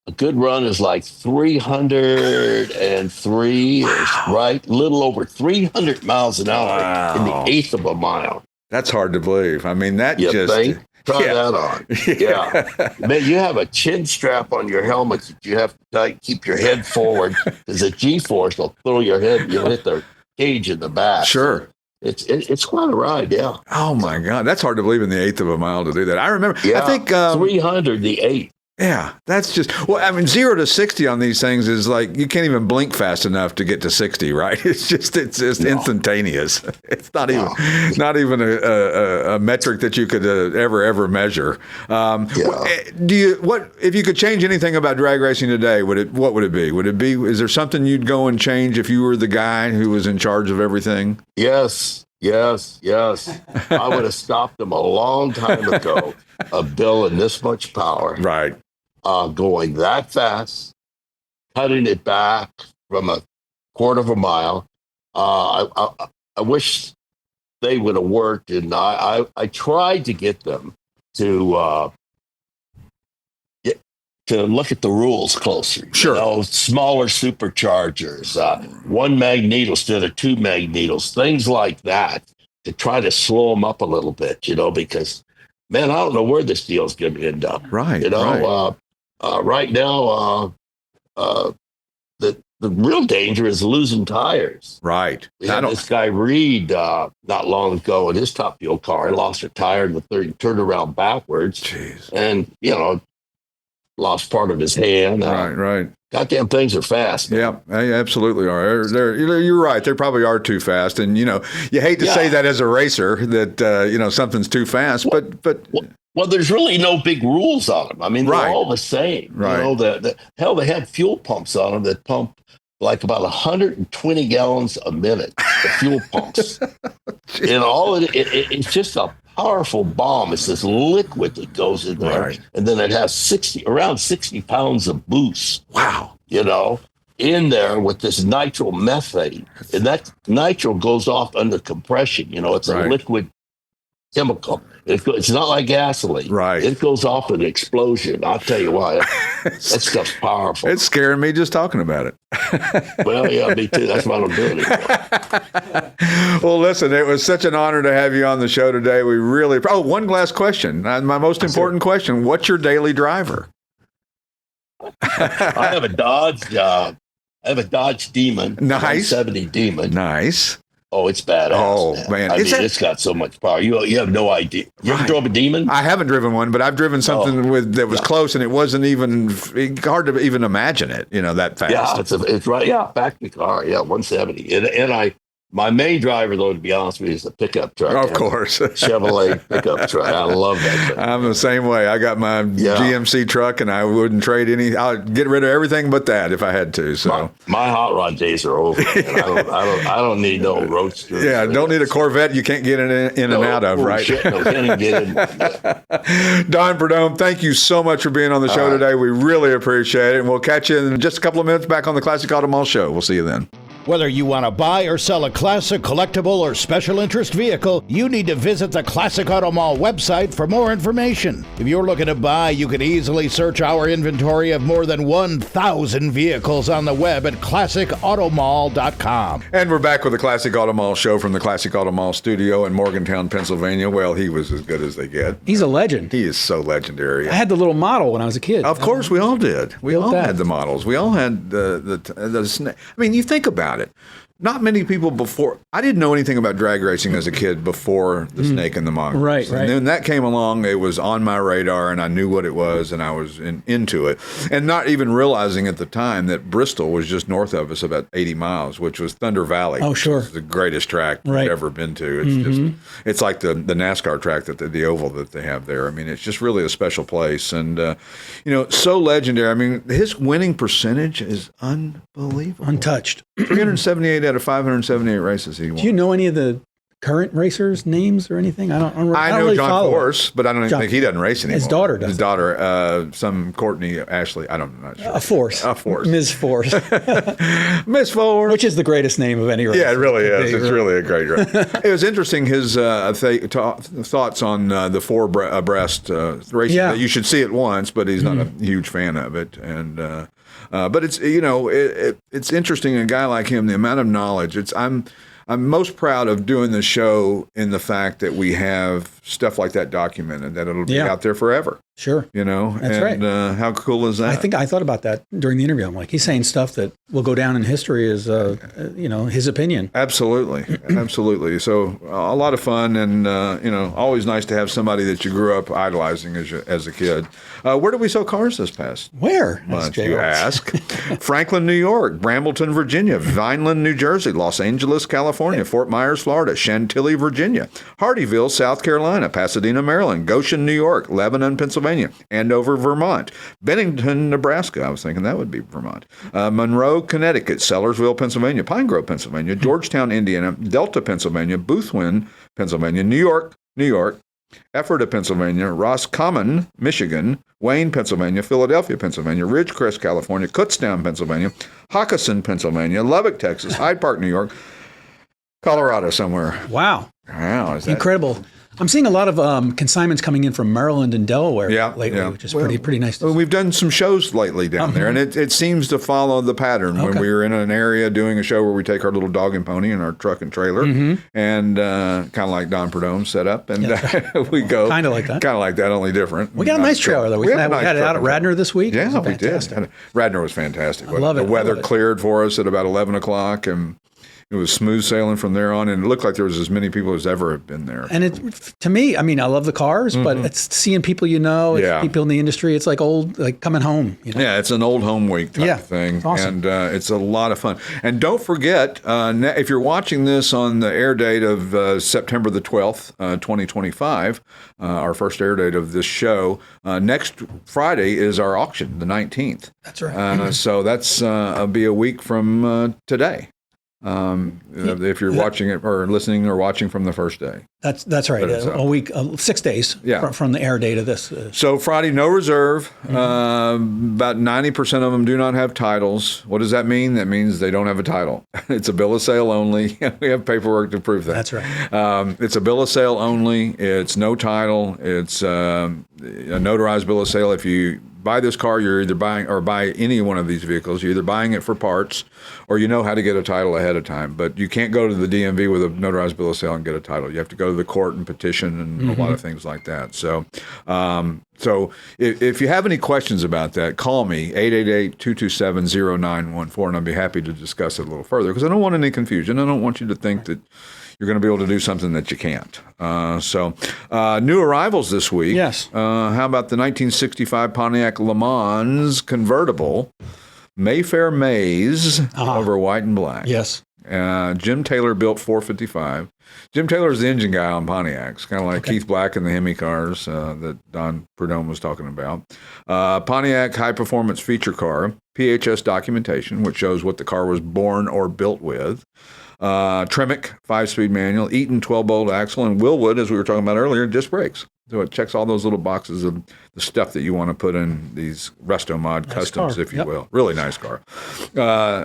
Speaker 4: A good run is like 303, right? A little over 300 miles an hour in the 8th of a mile.
Speaker 2: That's hard to believe. I mean, that
Speaker 4: Try that on. Yeah. Man, you have a chin strap on your helmet that you have to keep your head forward because the G-force will throw your head. You'll hit the cage in the back.
Speaker 2: Sure.
Speaker 4: It's quite a ride, yeah.
Speaker 2: Oh, my God. That's hard to believe in the 8th of a mile to do that. I remember.
Speaker 4: Yeah,
Speaker 2: I think
Speaker 4: 300, the 8th.
Speaker 2: Yeah, that's just, 0 to 60 on these things is like, you can't even blink fast enough to get to 60, right? It's just instantaneous. It's not even a metric that you could ever measure. If you could change anything about drag racing today, what would it be? Is there something you'd go and change if you were the guy who was in charge of everything?
Speaker 4: Yes. Yes, yes. I would have stopped them a long time ago. A building this much power,
Speaker 2: Right.
Speaker 4: going that fast, cutting it back from a quarter of a mile. I wish they would have worked, and I tried to get them to to look at the rules closer.
Speaker 2: Sure.
Speaker 4: You know, smaller superchargers, one magneto instead of two magnetos, things like that, to try to slow them up a little bit, you know, because, man, I don't know where this deal's going to end up.
Speaker 2: Right.
Speaker 4: You know, right now, the real danger is losing tires.
Speaker 2: Right.
Speaker 4: We had this guy Reed not long ago in his top fuel car. He lost a tire in the third, turned around backwards.
Speaker 2: Jeez.
Speaker 4: And, you know, lost part of his hand.
Speaker 2: Right.
Speaker 4: Goddamn things are fast. Man.
Speaker 2: Yeah, they absolutely are. You're right. They probably are too fast. And, you know, you hate to say that as a racer that, you know, something's too fast, but
Speaker 4: Well, there's really no big rules on them. I mean, they're all the same.
Speaker 2: Right.
Speaker 4: You know, hell, they have fuel pumps on them that pump like about 120 gallons a minute, the fuel pumps. And all it's just a powerful bomb. It's this liquid that goes in there.
Speaker 2: Right.
Speaker 4: And then it has around 60 pounds of boost.
Speaker 2: Wow.
Speaker 4: You know, in there with this nitromethane. And that nitro goes off under compression. You know, it's a liquid chemical. It's not like gasoline.
Speaker 2: Right.
Speaker 4: It goes off an explosion. I'll tell you why. That stuff's powerful.
Speaker 2: It's scaring me just talking about it.
Speaker 4: Well, yeah, me too. That's why I don't do it anymore.
Speaker 2: Well, listen, it was such an honor to have you on the show today. We really. Oh, one last question. My most important question. What's your daily driver?
Speaker 4: I have a Dodge Demon.
Speaker 2: Nice.
Speaker 4: 170 Demon.
Speaker 2: Nice.
Speaker 4: Oh, it's badass. Oh, man. I mean, it's got so much power. You have no idea. You ever drove a Demon?
Speaker 2: I haven't driven one, but I've driven something that was close, and it wasn't even hard to even imagine it, you know, that fast.
Speaker 4: Yeah, it's right. Yeah, back in the car. Yeah, 170. And my main driver, though, to be honest with you, is the pickup truck.
Speaker 2: Of course.
Speaker 4: Chevrolet pickup truck. I love that truck.
Speaker 2: I'm the same way. I got my GMC truck, and I wouldn't trade I'd get rid of everything but that if I had to. So
Speaker 4: my hot rod days are over. I don't need no roadster.
Speaker 2: Yeah, don't need a Corvette you can't get in and out of, right?
Speaker 4: Shit, no, can't even get in.
Speaker 2: Don Prudhomme, thank you so much for being on the show today. We really appreciate it, and we'll catch you in just a couple of minutes back on the Classic Auto Mall Show. We'll see you then.
Speaker 1: Whether you want to buy or sell a classic, collectible, or special interest vehicle, you need to visit the Classic Auto Mall website for more information. If you're looking to buy, you can easily search our inventory of more than 1,000 vehicles on the web at classicautomall.com.
Speaker 2: And we're back with the Classic Auto Mall Show from the Classic Auto Mall studio in Morgantown, Pennsylvania. Well, he was as good as they get.
Speaker 3: He's a legend.
Speaker 2: He is so legendary.
Speaker 3: I had the little model when I was a kid.
Speaker 2: Of course, we all did. We all had the models. We all had the snake. I mean, you think about it. Not many people before. I didn't know anything about drag racing as a kid before the Snake and the Mongoose.
Speaker 3: Right.
Speaker 2: And then that came along. It was on my radar, and I knew what it was, and I was into it. And not even realizing at the time that Bristol was just north of us about 80 miles, which was Thunder Valley.
Speaker 3: Oh, sure.
Speaker 2: Which is the greatest track I've ever been to. It's it's like the NASCAR track, the oval that they have there. I mean, it's just really a special place. And, you know, so legendary. I mean, his winning percentage is unbelievable.
Speaker 3: Untouched.
Speaker 2: 378 out of 578 races he won.
Speaker 3: Do you know any of the current racers' names or anything? I don't
Speaker 2: know
Speaker 3: really
Speaker 2: John Force, but I don't even think he doesn't race anymore.
Speaker 3: His daughter does.
Speaker 2: His daughter, some Courtney Ashley. I'm not sure.
Speaker 3: A Force. Ms. Force.
Speaker 2: Miss Force.
Speaker 3: Which is the greatest name of any racer.
Speaker 2: Yeah, it really is. It's really a great race. It was interesting, his thoughts on the four-breast racing. Yeah. You should see it once, but he's not a huge fan of it. And but it's, you know, it's interesting, a guy like him, the amount of knowledge. I'm most proud of doing the show in the fact that we have stuff like that documented, that it'll be out there forever.
Speaker 3: Sure.
Speaker 2: You know?
Speaker 3: That's right.
Speaker 2: How cool is that?
Speaker 3: I thought about that during the interview. I'm like, he's saying stuff that will go down in history as, you know, his opinion.
Speaker 2: Absolutely. Absolutely. So a lot of fun, and, you know, always nice to have somebody that you grew up idolizing as a kid. Where did we sell cars this past month, you ask? Franklin, New York, Brambleton, Virginia, Vineland, New Jersey, Los Angeles, California, Fort Myers, Florida, Chantilly, Virginia, Hardyville, South Carolina, Pasadena, Maryland, Goshen, New York, Lebanon, Pennsylvania, Pennsylvania. Andover, Vermont. Bennington, Nebraska. I was thinking that would be Vermont. Monroe, Connecticut. Sellersville, Pennsylvania. Pine Grove, Pennsylvania. Georgetown, Indiana. Delta, Pennsylvania. Boothwyn, Pennsylvania. New York, New York. Ephrata, Pennsylvania. Roscommon, Michigan. Wayne, Pennsylvania. Philadelphia, Pennsylvania. Ridgecrest, California. Kutztown, Pennsylvania. Hockessin, Pennsylvania. Lubbock, Texas. Hyde Park, New York. Colorado somewhere.
Speaker 3: Wow.
Speaker 2: Wow. Is that
Speaker 3: Incredible. I'm seeing a lot of consignments coming in from Maryland and Delaware lately, which is pretty nice to see.
Speaker 2: We've done some shows lately down there, and it seems to follow the pattern. When we were in an area doing a show where we take our little dog and pony and our truck and trailer, and kind of like Don Prudhomme set up, and we go.
Speaker 3: Kind of like that.
Speaker 2: Kind of like that, only different.
Speaker 3: We got a nice trailer, though. We had it out at Radnor this week.
Speaker 2: Yeah, we did. Radnor was fantastic.
Speaker 3: I love it.
Speaker 2: The weather cleared for us at about 11 o'clock, and it was smooth sailing from there on, and it looked like there was as many people as ever have been there.
Speaker 3: And to me, I mean, I love the cars, but it's seeing people it's people in the industry. It's like coming home.
Speaker 2: Yeah, it's an old home week type thing,
Speaker 3: awesome.
Speaker 2: And it's a lot of fun. And don't forget, if you're watching this on the air date of September the 12th, 2025, our first air date of this show, next Friday is our auction, the 19th.
Speaker 3: That's right.
Speaker 2: So that's be a week from today. If you're watching it or listening or watching from the first day.
Speaker 3: That's right. A week, 6 days from the air date of this.
Speaker 2: So Friday, no reserve. About 90% of them do not have titles. What does that mean? That means they don't have a title. It's a bill of sale only. We have paperwork to prove that.
Speaker 3: That's right.
Speaker 2: It's a bill of sale only. It's no title. It's a notarized bill of sale. If you buy this car, you're either buying, or buy any one of these vehicles, you're either buying it for parts or you know how to get a title ahead of time. But you can't go to the DMV with a notarized bill of sale and get a title. You have to go to the court and petition and a lot of things like that. So if you have any questions about that, call me, 888-227-0914, and I'll be happy to discuss it a little further, because I don't want any confusion. I don't want you to think that you're going to be able to do something that you can't. New arrivals this week.
Speaker 3: Yes.
Speaker 2: How about the 1965 Pontiac Le Mans convertible, Mayfair Maze, over white and black.
Speaker 3: Yes.
Speaker 2: Jim Taylor built 455. Jim Taylor is the engine guy on Pontiacs, kind of like Keith Black in the Hemi cars that Don Prudhomme was talking about. Pontiac high-performance feature car, PHS documentation, which shows what the car was born or built with. Tremec 5-speed manual, Eaton 12-bolt axle, and Willwood, as we were talking about earlier, disc brakes. So it checks all those little boxes of the stuff that you want to put in these Resto Mod customs, if you will. Really nice car.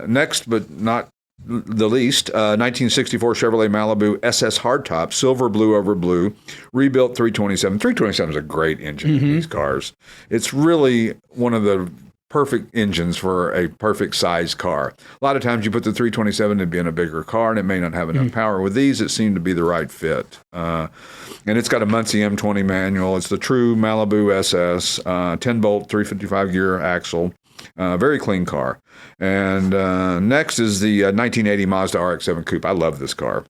Speaker 2: Next, but not the least, 1964 Chevrolet Malibu SS hardtop, silver blue over blue, rebuilt 327. 327 is a great engine in these cars. It's really one of the perfect engines for a perfect size car. A lot of times you put the 327 to be in a bigger car and it may not have enough power. With these, it seemed to be the right fit. And it's got a Muncie M20 manual. It's the true Malibu SS, 10-bolt, 355 gear axle. Very clean car. And next is the 1980 Mazda RX-7 Coupe. I love this car.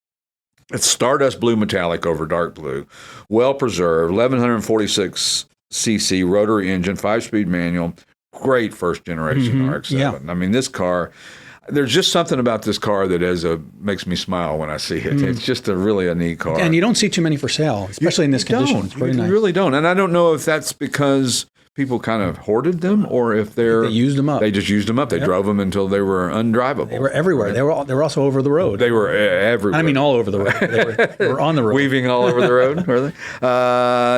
Speaker 2: It's stardust blue metallic over dark blue. Well preserved, 1146 cc rotary engine, 5-speed manual. Great first generation RX-7. Yeah. I mean, this car, there's just something about this car that makes me smile when I see it. It's just really a neat car.
Speaker 3: And you don't see too many for sale, especially in this condition. It's very nice.
Speaker 2: You really don't. And I don't know if that's because people kind of hoarded them or if they
Speaker 3: used them up.
Speaker 2: They just used them up. They drove them until they were undrivable.
Speaker 3: They were everywhere. They were also over the road.
Speaker 2: They were everywhere.
Speaker 3: I mean, all over the road. They were on the road.
Speaker 2: Weaving all over the road, were they?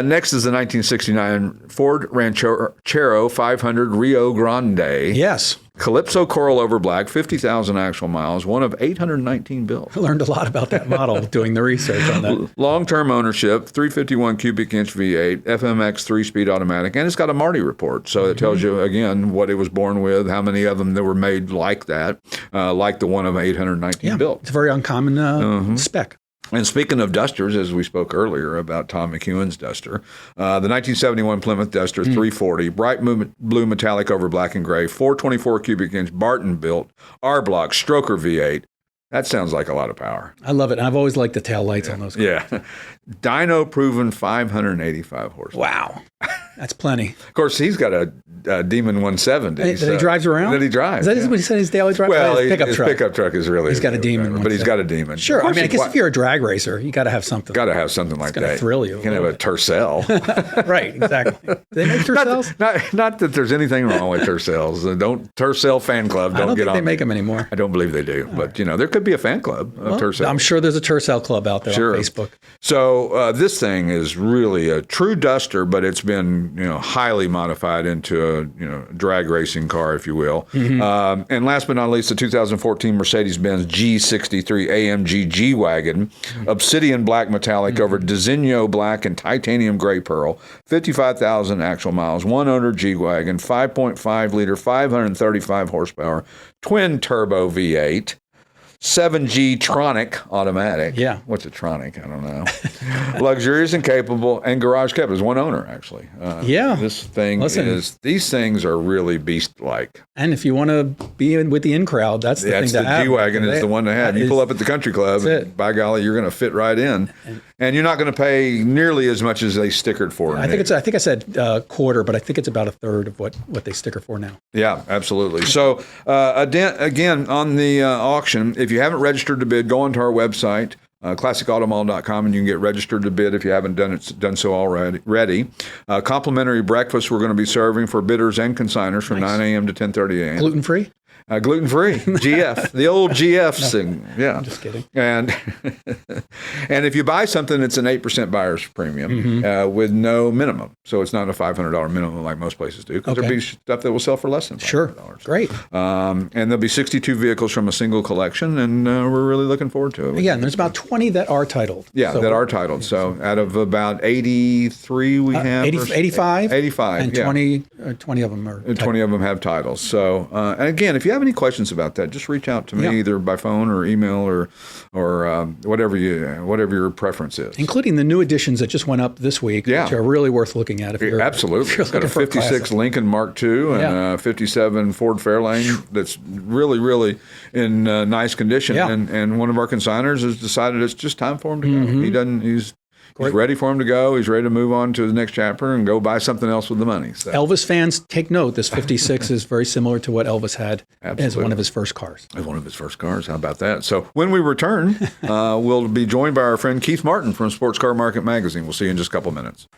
Speaker 2: Next is the 1969 Ford Ranchero 500 Rio Grande.
Speaker 3: Yes.
Speaker 2: Calypso coral over black, 50,000 actual miles, one of 819 built.
Speaker 3: I learned a lot about that model doing the research on that.
Speaker 2: Long-term ownership, 351 cubic inch V8, FMX 3-speed automatic, and it's got a Marty report. So it tells you, again, what it was born with, how many of them that were made like that, like the one of 819 built.
Speaker 3: It's a very uncommon spec.
Speaker 2: And speaking of Dusters, as we spoke earlier about Tom McEwen's Duster, the 1971 Plymouth Duster 340, bright blue metallic over black and gray, 424 cubic inch Barton built, R-Block, stroker V8. That sounds like a lot of power.
Speaker 3: I love it. And I've always liked the tail lights on those cars.
Speaker 2: Yeah. Dyno proven 585 horsepower.
Speaker 3: Wow. That's plenty.
Speaker 2: Of course, he's got a Demon 170
Speaker 3: that he drives around.
Speaker 2: That he drives.
Speaker 3: Is that what he said? His daily drive.
Speaker 2: Well,
Speaker 3: his pickup truck.
Speaker 2: Pickup truck is really.
Speaker 3: He's got a Demon,
Speaker 2: but he's got a Demon.
Speaker 3: Sure. I mean, I guess if you're a drag racer, you got to have something.
Speaker 2: Got to have something like that.
Speaker 3: It's going to thrill you.
Speaker 2: You can have a Tercel.
Speaker 3: Right. Exactly. Do they make Tercels?
Speaker 2: Not that there's anything wrong with Tercels. Don't Tercel fan club. Don't get on.
Speaker 3: They make them anymore.
Speaker 2: I don't believe they do. But there could be a fan club of Tercel.
Speaker 3: I'm sure there's a Tercel club out there on Facebook.
Speaker 2: So this thing is really a true duster, but it's been highly modified into a drag racing car, if you will. Mm-hmm. And last but not least, the 2014 Mercedes-Benz G63 AMG G Wagon, obsidian black metallic over Diseño black and titanium gray pearl, 55,000 actual miles, one owner G Wagon, 5.5 liter, 535 horsepower, twin turbo V8. 7G Tronic automatic.
Speaker 3: Yeah.
Speaker 2: What's a Tronic? I don't know. Luxurious and capable, and garage kept. There's one owner, actually. This thing these things are really beast-like.
Speaker 3: And if you want to be with the in crowd, that's the thing to have.
Speaker 2: The G-Wagon is the one to have. You pull up at the country club, and by golly, you're going to fit right in. And you're not going to pay nearly as much as they stickered for.
Speaker 3: I think I said quarter, but I think it's about a third of what they sticker for now.
Speaker 2: Yeah, absolutely. So again, on the auction, if you haven't registered to bid, go onto our website, classicautomall.com, and you can get registered to bid if you haven't done so already. Complimentary breakfast we're going to be serving for bidders and consigners from 9 a.m. to 10:30 a.m.
Speaker 3: Gluten-free?
Speaker 2: Gluten-free, GF, the old GF thing. Yeah.
Speaker 3: I'm just kidding.
Speaker 2: And if you buy something, it's an 8% buyer's premium with no minimum. So it's not a $500 minimum like most places do, because there'll be stuff that will sell for less than $500.
Speaker 3: Sure. Great.
Speaker 2: And there'll be 62 vehicles from a single collection, and we're really looking forward to it.
Speaker 3: Yeah, and there's about 20 that are titled.
Speaker 2: Yeah, that are titled. So out of about 83 we have.
Speaker 3: 85?
Speaker 2: 85,
Speaker 3: and 20 of them are
Speaker 2: and 20 of them have titles. So, and again, if you have any questions about that, just reach out to me either by phone or email or whatever your preference is.
Speaker 3: Including the new editions that just went up this week, which are really worth looking at.
Speaker 2: Absolutely. It's got a 56 Lincoln Mark II and a 57 Ford Fairlane that's really, really in nice condition.
Speaker 3: Yeah.
Speaker 2: And one of our consigners has decided it's just time for him to go. He's ready for him to go. He's ready to move on to the next chapter and go buy something else with the money. So.
Speaker 3: Elvis fans, take note. This 56 is very similar to what Elvis had as one of his first cars.
Speaker 2: One of his first cars. How about that? So when we return, we'll be joined by our friend Keith Martin from Sports Car Market Magazine. We'll see you in just a couple minutes.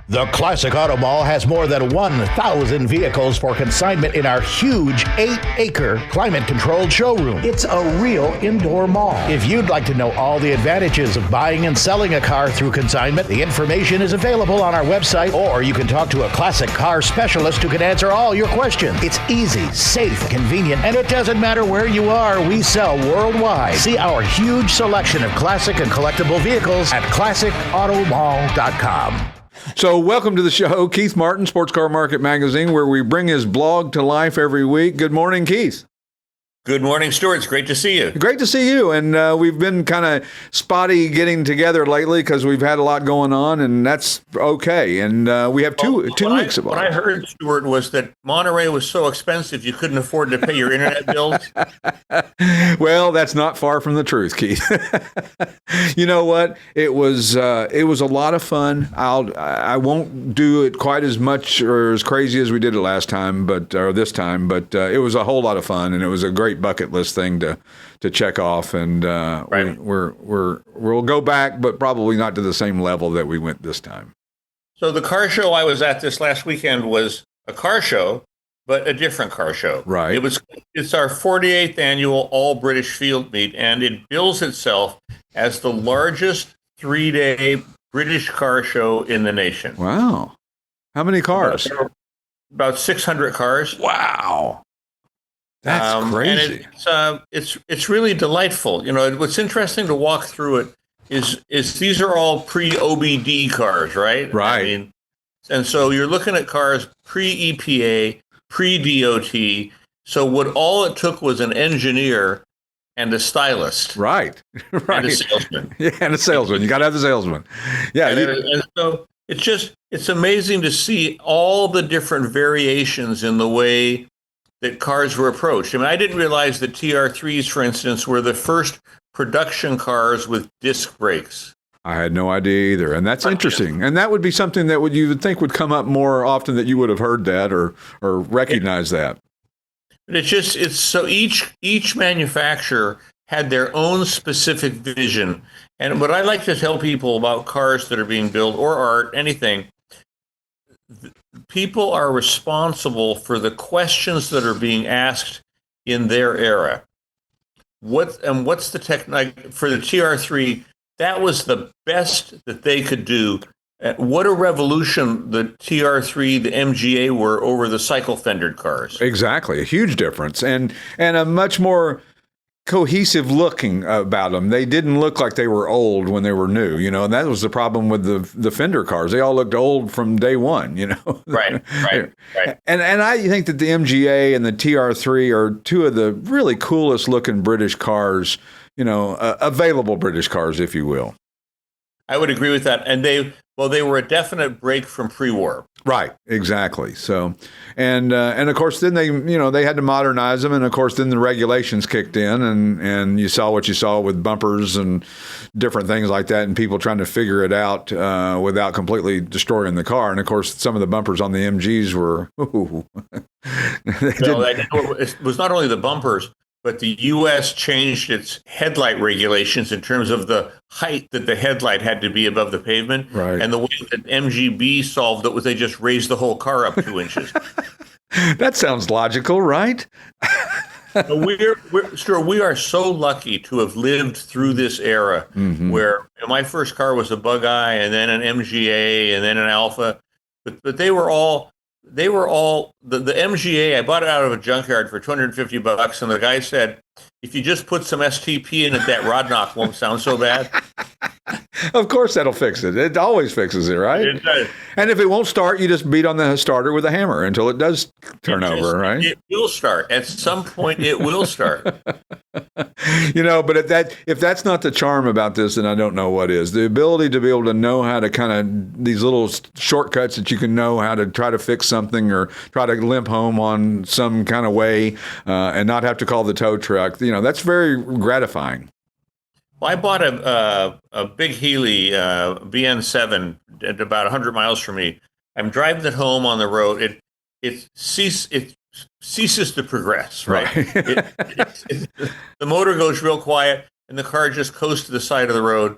Speaker 1: The Classic Auto Mall has more than 1,000 vehicles for consignment in our huge 8-acre climate-controlled showroom. It's a real indoor mall. If you'd like to know all the advantages of buying and selling a car through consignment, the information is available on our website, or you can talk to a classic car specialist who can answer all your questions. It's easy, safe, convenient, and it doesn't matter where you are. We sell worldwide. See our huge selection of classic and collectible vehicles at classicautomall.com.
Speaker 2: So welcome to the show, Keith Martin, Sports Car Market Magazine, where we bring his blog to life every week. Good morning, Keith.
Speaker 5: Good morning, Stewart. It's great to see you.
Speaker 2: Great to see you. And we've been kind of spotty getting together lately because we've had a lot going on, and that's okay. And we have two weeks of it.
Speaker 5: What I heard, Stewart, was that Monterey was so expensive you couldn't afford to pay your internet bills.
Speaker 2: Well, that's not far from the truth, Keith. You know what? It was a lot of fun. I won't do it quite as much or as crazy as we did it last time, but this time. But it was a whole lot of fun, and it was a great bucket list thing to check off, and we'll go back, but probably not to the same level that we went this time.
Speaker 5: So the car show I was at this last weekend was a car show, but a different car show.
Speaker 2: Right.
Speaker 5: It's our 48th annual All British Field Meet, and it bills itself as the largest 3-day British car show in the nation.
Speaker 2: Wow. How many cars?
Speaker 5: About 600 cars.
Speaker 2: Wow. That's crazy.
Speaker 5: And it's really delightful. You know, what's interesting to walk through it is these are all pre-OBD cars, right?
Speaker 2: Right.
Speaker 5: I mean, and so you're looking at cars pre-EPA, pre-DOT. So what all it took was an engineer and a stylist.
Speaker 2: Right.
Speaker 5: And a salesman.
Speaker 2: Yeah, and a salesman. You got to have the salesman. Yeah.
Speaker 5: And so it's amazing to see all the different variations in the way that cars were approached. I mean, I didn't realize that TR3s, for instance, were the first production cars with disc brakes.
Speaker 2: I had no idea either, and that's interesting. And that would be something that you would think would come up more often, that you would have heard that or recognized that.
Speaker 5: But it's so each manufacturer had their own specific vision. And what I like to tell people about cars that are being built, or art, anything, people are responsible for the questions that are being asked in their era. What's the technique for the TR3? That was the best that they could do. What a revolution the TR3, the MGA were over the cycle-fendered cars.
Speaker 2: Exactly, a huge difference, and a much more cohesive looking about them. They didn't look like they were old when they were new, and that was the problem with the fender cars. They all looked old from day one, Right. And I think that the MGA and the TR3 are two of the really coolest looking British cars, available British cars, if you will.
Speaker 5: I would agree with that. And they were a definite break from pre-war.
Speaker 2: Right, exactly. So, and of course, then they had to modernize them, and of course, then the regulations kicked in, and you saw what you saw with bumpers and different things like that, and people trying to figure it out without completely destroying the car. And of course, some of the bumpers on the MGs were.
Speaker 5: It was not only the bumpers, but the U.S. changed its headlight regulations in terms of the height that the headlight had to be above the pavement.
Speaker 2: Right.
Speaker 5: And the way that MGB solved it was they just raised the whole car up 2 inches.
Speaker 2: That sounds logical, right?
Speaker 5: We are so lucky to have lived through this era where my first car was a Bug-Eye, and then an MGA, and then an Alpha. But they were all the MGA. I bought it out of a junkyard for $250, and the guy said, if you just put some STP in it, that rod knock won't sound so bad.
Speaker 2: Of course, that'll fix it. It always fixes it, right?
Speaker 5: It does.
Speaker 2: And if it won't start, you just beat on the starter with a hammer until it does turn over, right?
Speaker 5: It will start. At some point, it will start.
Speaker 2: But if that's not the charm about this, then I don't know what is. The ability to be able to know how to kind of, these little shortcuts that you can know how to try to fix something or try to limp home on some kind of way and not have to call the tow truck, that's very gratifying.
Speaker 5: Well, I bought a big Healy BN7 at about 100 miles from me. I'm driving it home on the road. It ceases to progress, right? The motor goes real quiet, and the car just coasts to the side of the road.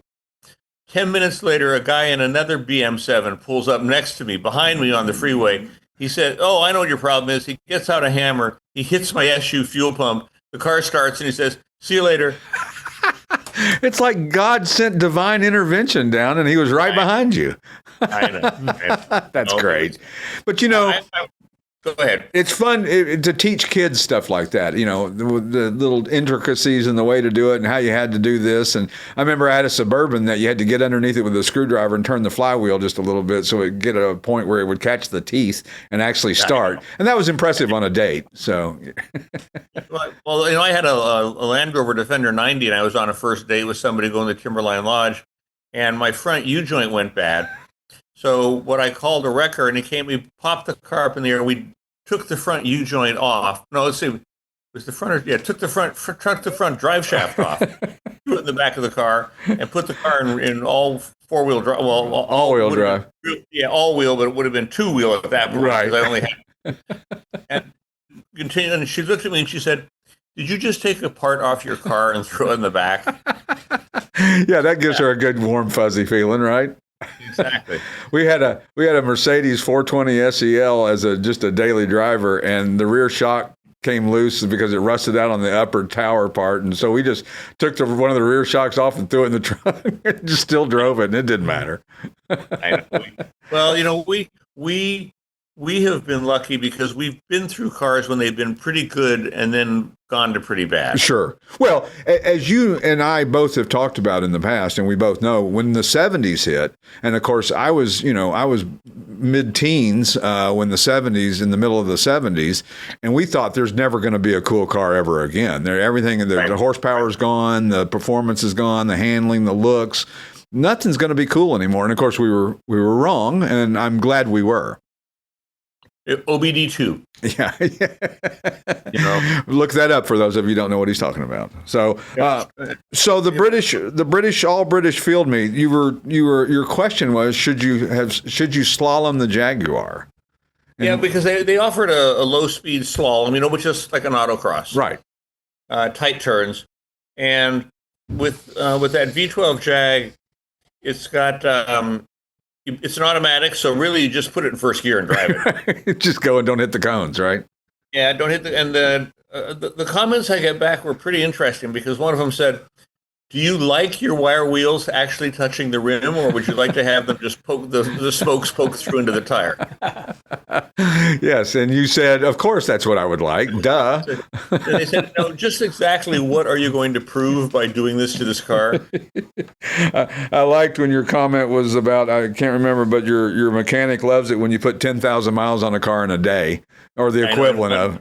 Speaker 5: 10 minutes later, a guy in another BM7 pulls up next to me, behind me on the freeway. He said, "Oh, I know what your problem is." He gets out a hammer. He hits my SU fuel pump. The car starts, and he says, "See you later."
Speaker 2: It's like God sent divine intervention down, and he was right behind you.
Speaker 5: I know.
Speaker 2: That's great. But,
Speaker 5: go ahead.
Speaker 2: It's fun to teach kids stuff like that, the little intricacies and the way to do it and how you had to do this. And I remember I had a Suburban that you had to get underneath it with a screwdriver and turn the flywheel just a little bit so it would get a point where it would catch the teeth and actually start. And that was impressive on a date. So,
Speaker 5: well, I had a Land Rover Defender 90, and I was on a first date with somebody going to Timberline Lodge, and my front U-joint went bad. So what I called a wrecker, and we popped the car up in the air. We took the front U-joint off. No, let's see, it was the front. Yeah, took the front drive shaft off, threw it in the back of the car, and put the car in all four-wheel drive. Well,
Speaker 2: all-wheel drive.
Speaker 5: All-wheel, but it would have been two-wheel at that point.
Speaker 2: Right.
Speaker 5: Because I only had. And she looked at me and she said, "Did you just take a part off your car and throw it in the back?"
Speaker 2: Yeah, that gives her a good, warm, fuzzy feeling, right?
Speaker 5: Exactly.
Speaker 2: We had a Mercedes 420 SEL as just a daily driver, and the rear shock came loose because it rusted out on the upper tower part, and so we just took one of the rear shocks off and threw it in the trunk. And just still drove it, and it didn't matter.
Speaker 5: I know. Well, we have been lucky because we've been through cars when they've been pretty good and then gone to pretty bad.
Speaker 2: Sure. Well, as you and I both have talked about in the past, and we both know, when the 70s hit, and of course I was mid-teens when the 70s, in the middle of the 70s, and we thought there's never going to be a cool car ever again. The horsepower is gone, the performance is gone, the handling, the looks. Nothing's going to be cool anymore. And of course we were wrong, and I'm glad we were.
Speaker 5: OBD2.
Speaker 2: Yeah. Look that up for those of you who don't know what he's talking about. So, so the British all British field meet. Your question was, should you slalom the Jaguar?
Speaker 5: Yeah, because they offered a low speed slalom, which is like an autocross,
Speaker 2: right?
Speaker 5: Tight turns, and with that V12 Jag, it's got it's an automatic, so really you just put it in first gear and drive it.
Speaker 2: Just go and don't hit the cones, right?
Speaker 5: Yeah, don't hit the comments I get back were pretty interesting, because one of them said, "Do you like your wire wheels actually touching the rim, or would you like to have them just poke the spokes poke through into the tire?"
Speaker 2: Yes, and you said, "Of course, that's what I would like." Duh.
Speaker 5: And they said, "No, just exactly what are you going to prove by doing this to this car?"
Speaker 2: I liked when your comment was about, I can't remember, but your mechanic loves it when you put 10,000 miles on a car in a day, or the equivalent of.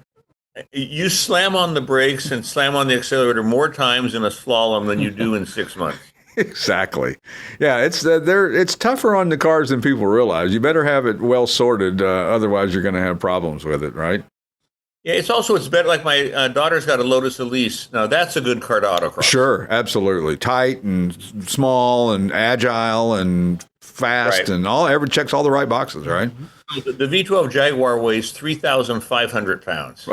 Speaker 5: You slam on the brakes and slam on the accelerator more times in a slalom than you do in 6 months.
Speaker 2: Exactly. Yeah, it's tougher on the cars than people realize. You better have it well sorted, otherwise you're going to have problems with it, right?
Speaker 5: Yeah, it's better. Like my daughter's got a Lotus Elise. Now that's a good car to autocross.
Speaker 2: Sure, absolutely. Tight and small and agile and fast, right. And checks all the right boxes, right?
Speaker 5: The V12 Jaguar weighs 3,500 pounds.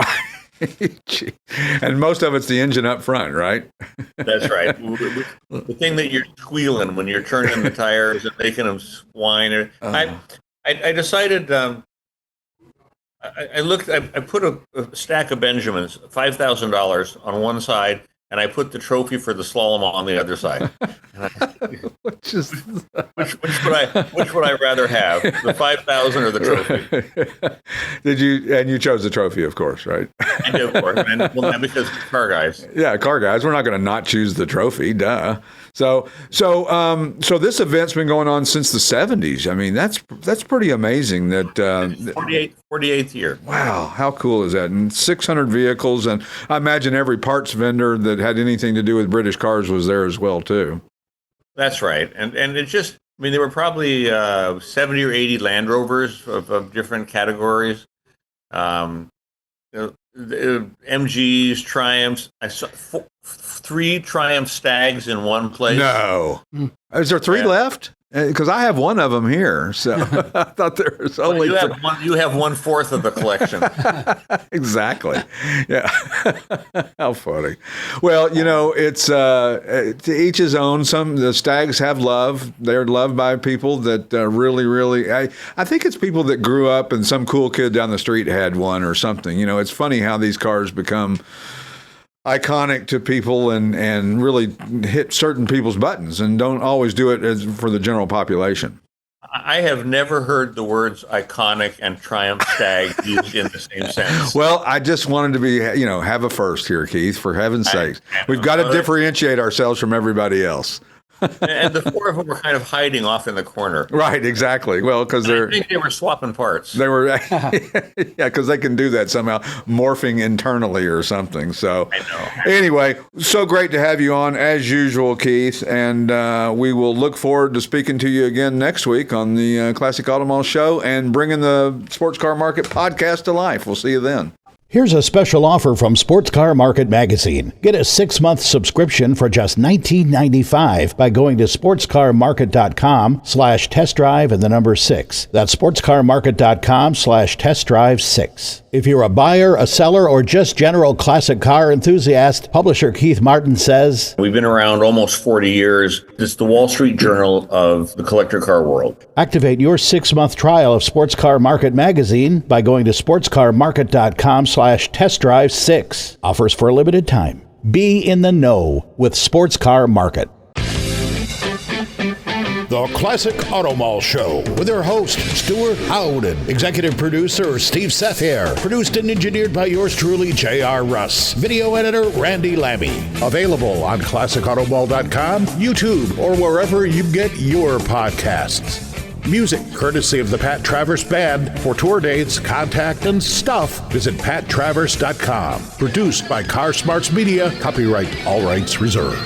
Speaker 2: And most of it's the engine up front, right?
Speaker 5: That's right. The thing that you're squealing when you're turning the tires and making them whine. I decided. I put a stack of Benjamins, $5,000 on one side, and I put the trophy for the slalom on the other side. Which would I rather have, the 5,000 or the trophy?
Speaker 2: And you chose the trophy, of course, right?
Speaker 5: I did, of course, because car guys.
Speaker 2: Yeah, car guys. We're not going to not choose the trophy, duh. So this event's been going on since the 70s. I mean, that's pretty amazing. That
Speaker 5: 48th year.
Speaker 2: Wow, how cool is that? And 600 vehicles, and I imagine every parts vendor that had anything to do with British cars was there as well too. That's
Speaker 5: right, and it just, there were probably 70 or 80 Land Rovers of different categories. The MGs, Triumphs. I saw 3 Triumph Stags in one place.
Speaker 2: No. Is there 3 left? Because I have one of them here, so I thought there was only.
Speaker 5: You have 1/4 of the collection.
Speaker 2: Exactly. Yeah. How funny. Well, it's to each his own. The Stags have love. They're loved by people that really, really. I think it's people that grew up and some cool kid down the street had one or something. It's funny how these cars become iconic to people and really hit certain people's buttons and don't always do it for the general population.
Speaker 5: I have never heard the words iconic and Triumph Stag used in the same sentence.
Speaker 2: Well, I just wanted to be, have a first here, Keith, for heaven's sakes. We've got to differentiate ourselves from everybody else.
Speaker 5: And the 4 of them were kind of hiding off in the corner.
Speaker 2: Right, exactly. Well, because
Speaker 5: I think they were swapping parts.
Speaker 2: They were, yeah, because they can do that somehow, morphing internally or something. So,
Speaker 5: I know.
Speaker 2: Anyway, so great to have you on as usual, Keith, and we will look forward to speaking to you again next week on the Classic Auto Mall Show and bringing the Sports Car Market podcast to life. We'll see you then.
Speaker 1: Here's a special offer from Sports Car Market Magazine. Get a 6-month subscription for just $19.95 by going to sportscarmarket.com/test drive and the number 6. That's sportscarmarket.com/test drive 6. If you're a buyer, a seller, or just general classic car enthusiast, publisher Keith Martin says,
Speaker 5: "We've been around almost 40 years. It's the Wall Street Journal of the collector car world."
Speaker 1: Activate your 6-month trial of Sports Car Market Magazine by going to sportscarmarket.com/test drive 6. Offers for a limited time. Be in the know with Sports Car Market. The Classic Auto Mall Show with their host, Stewart Howden. Executive producer, Steve Seth here. Produced and engineered by yours truly, J.R. Russ. Video editor, Randy Lammy. Available on ClassicAutomall.com, YouTube, or wherever you get your podcasts. Music courtesy of the Pat Travers Band. For tour dates, contact, and stuff, visit PatTravers.com. Produced by Car Smarts Media. Copyright all rights reserved.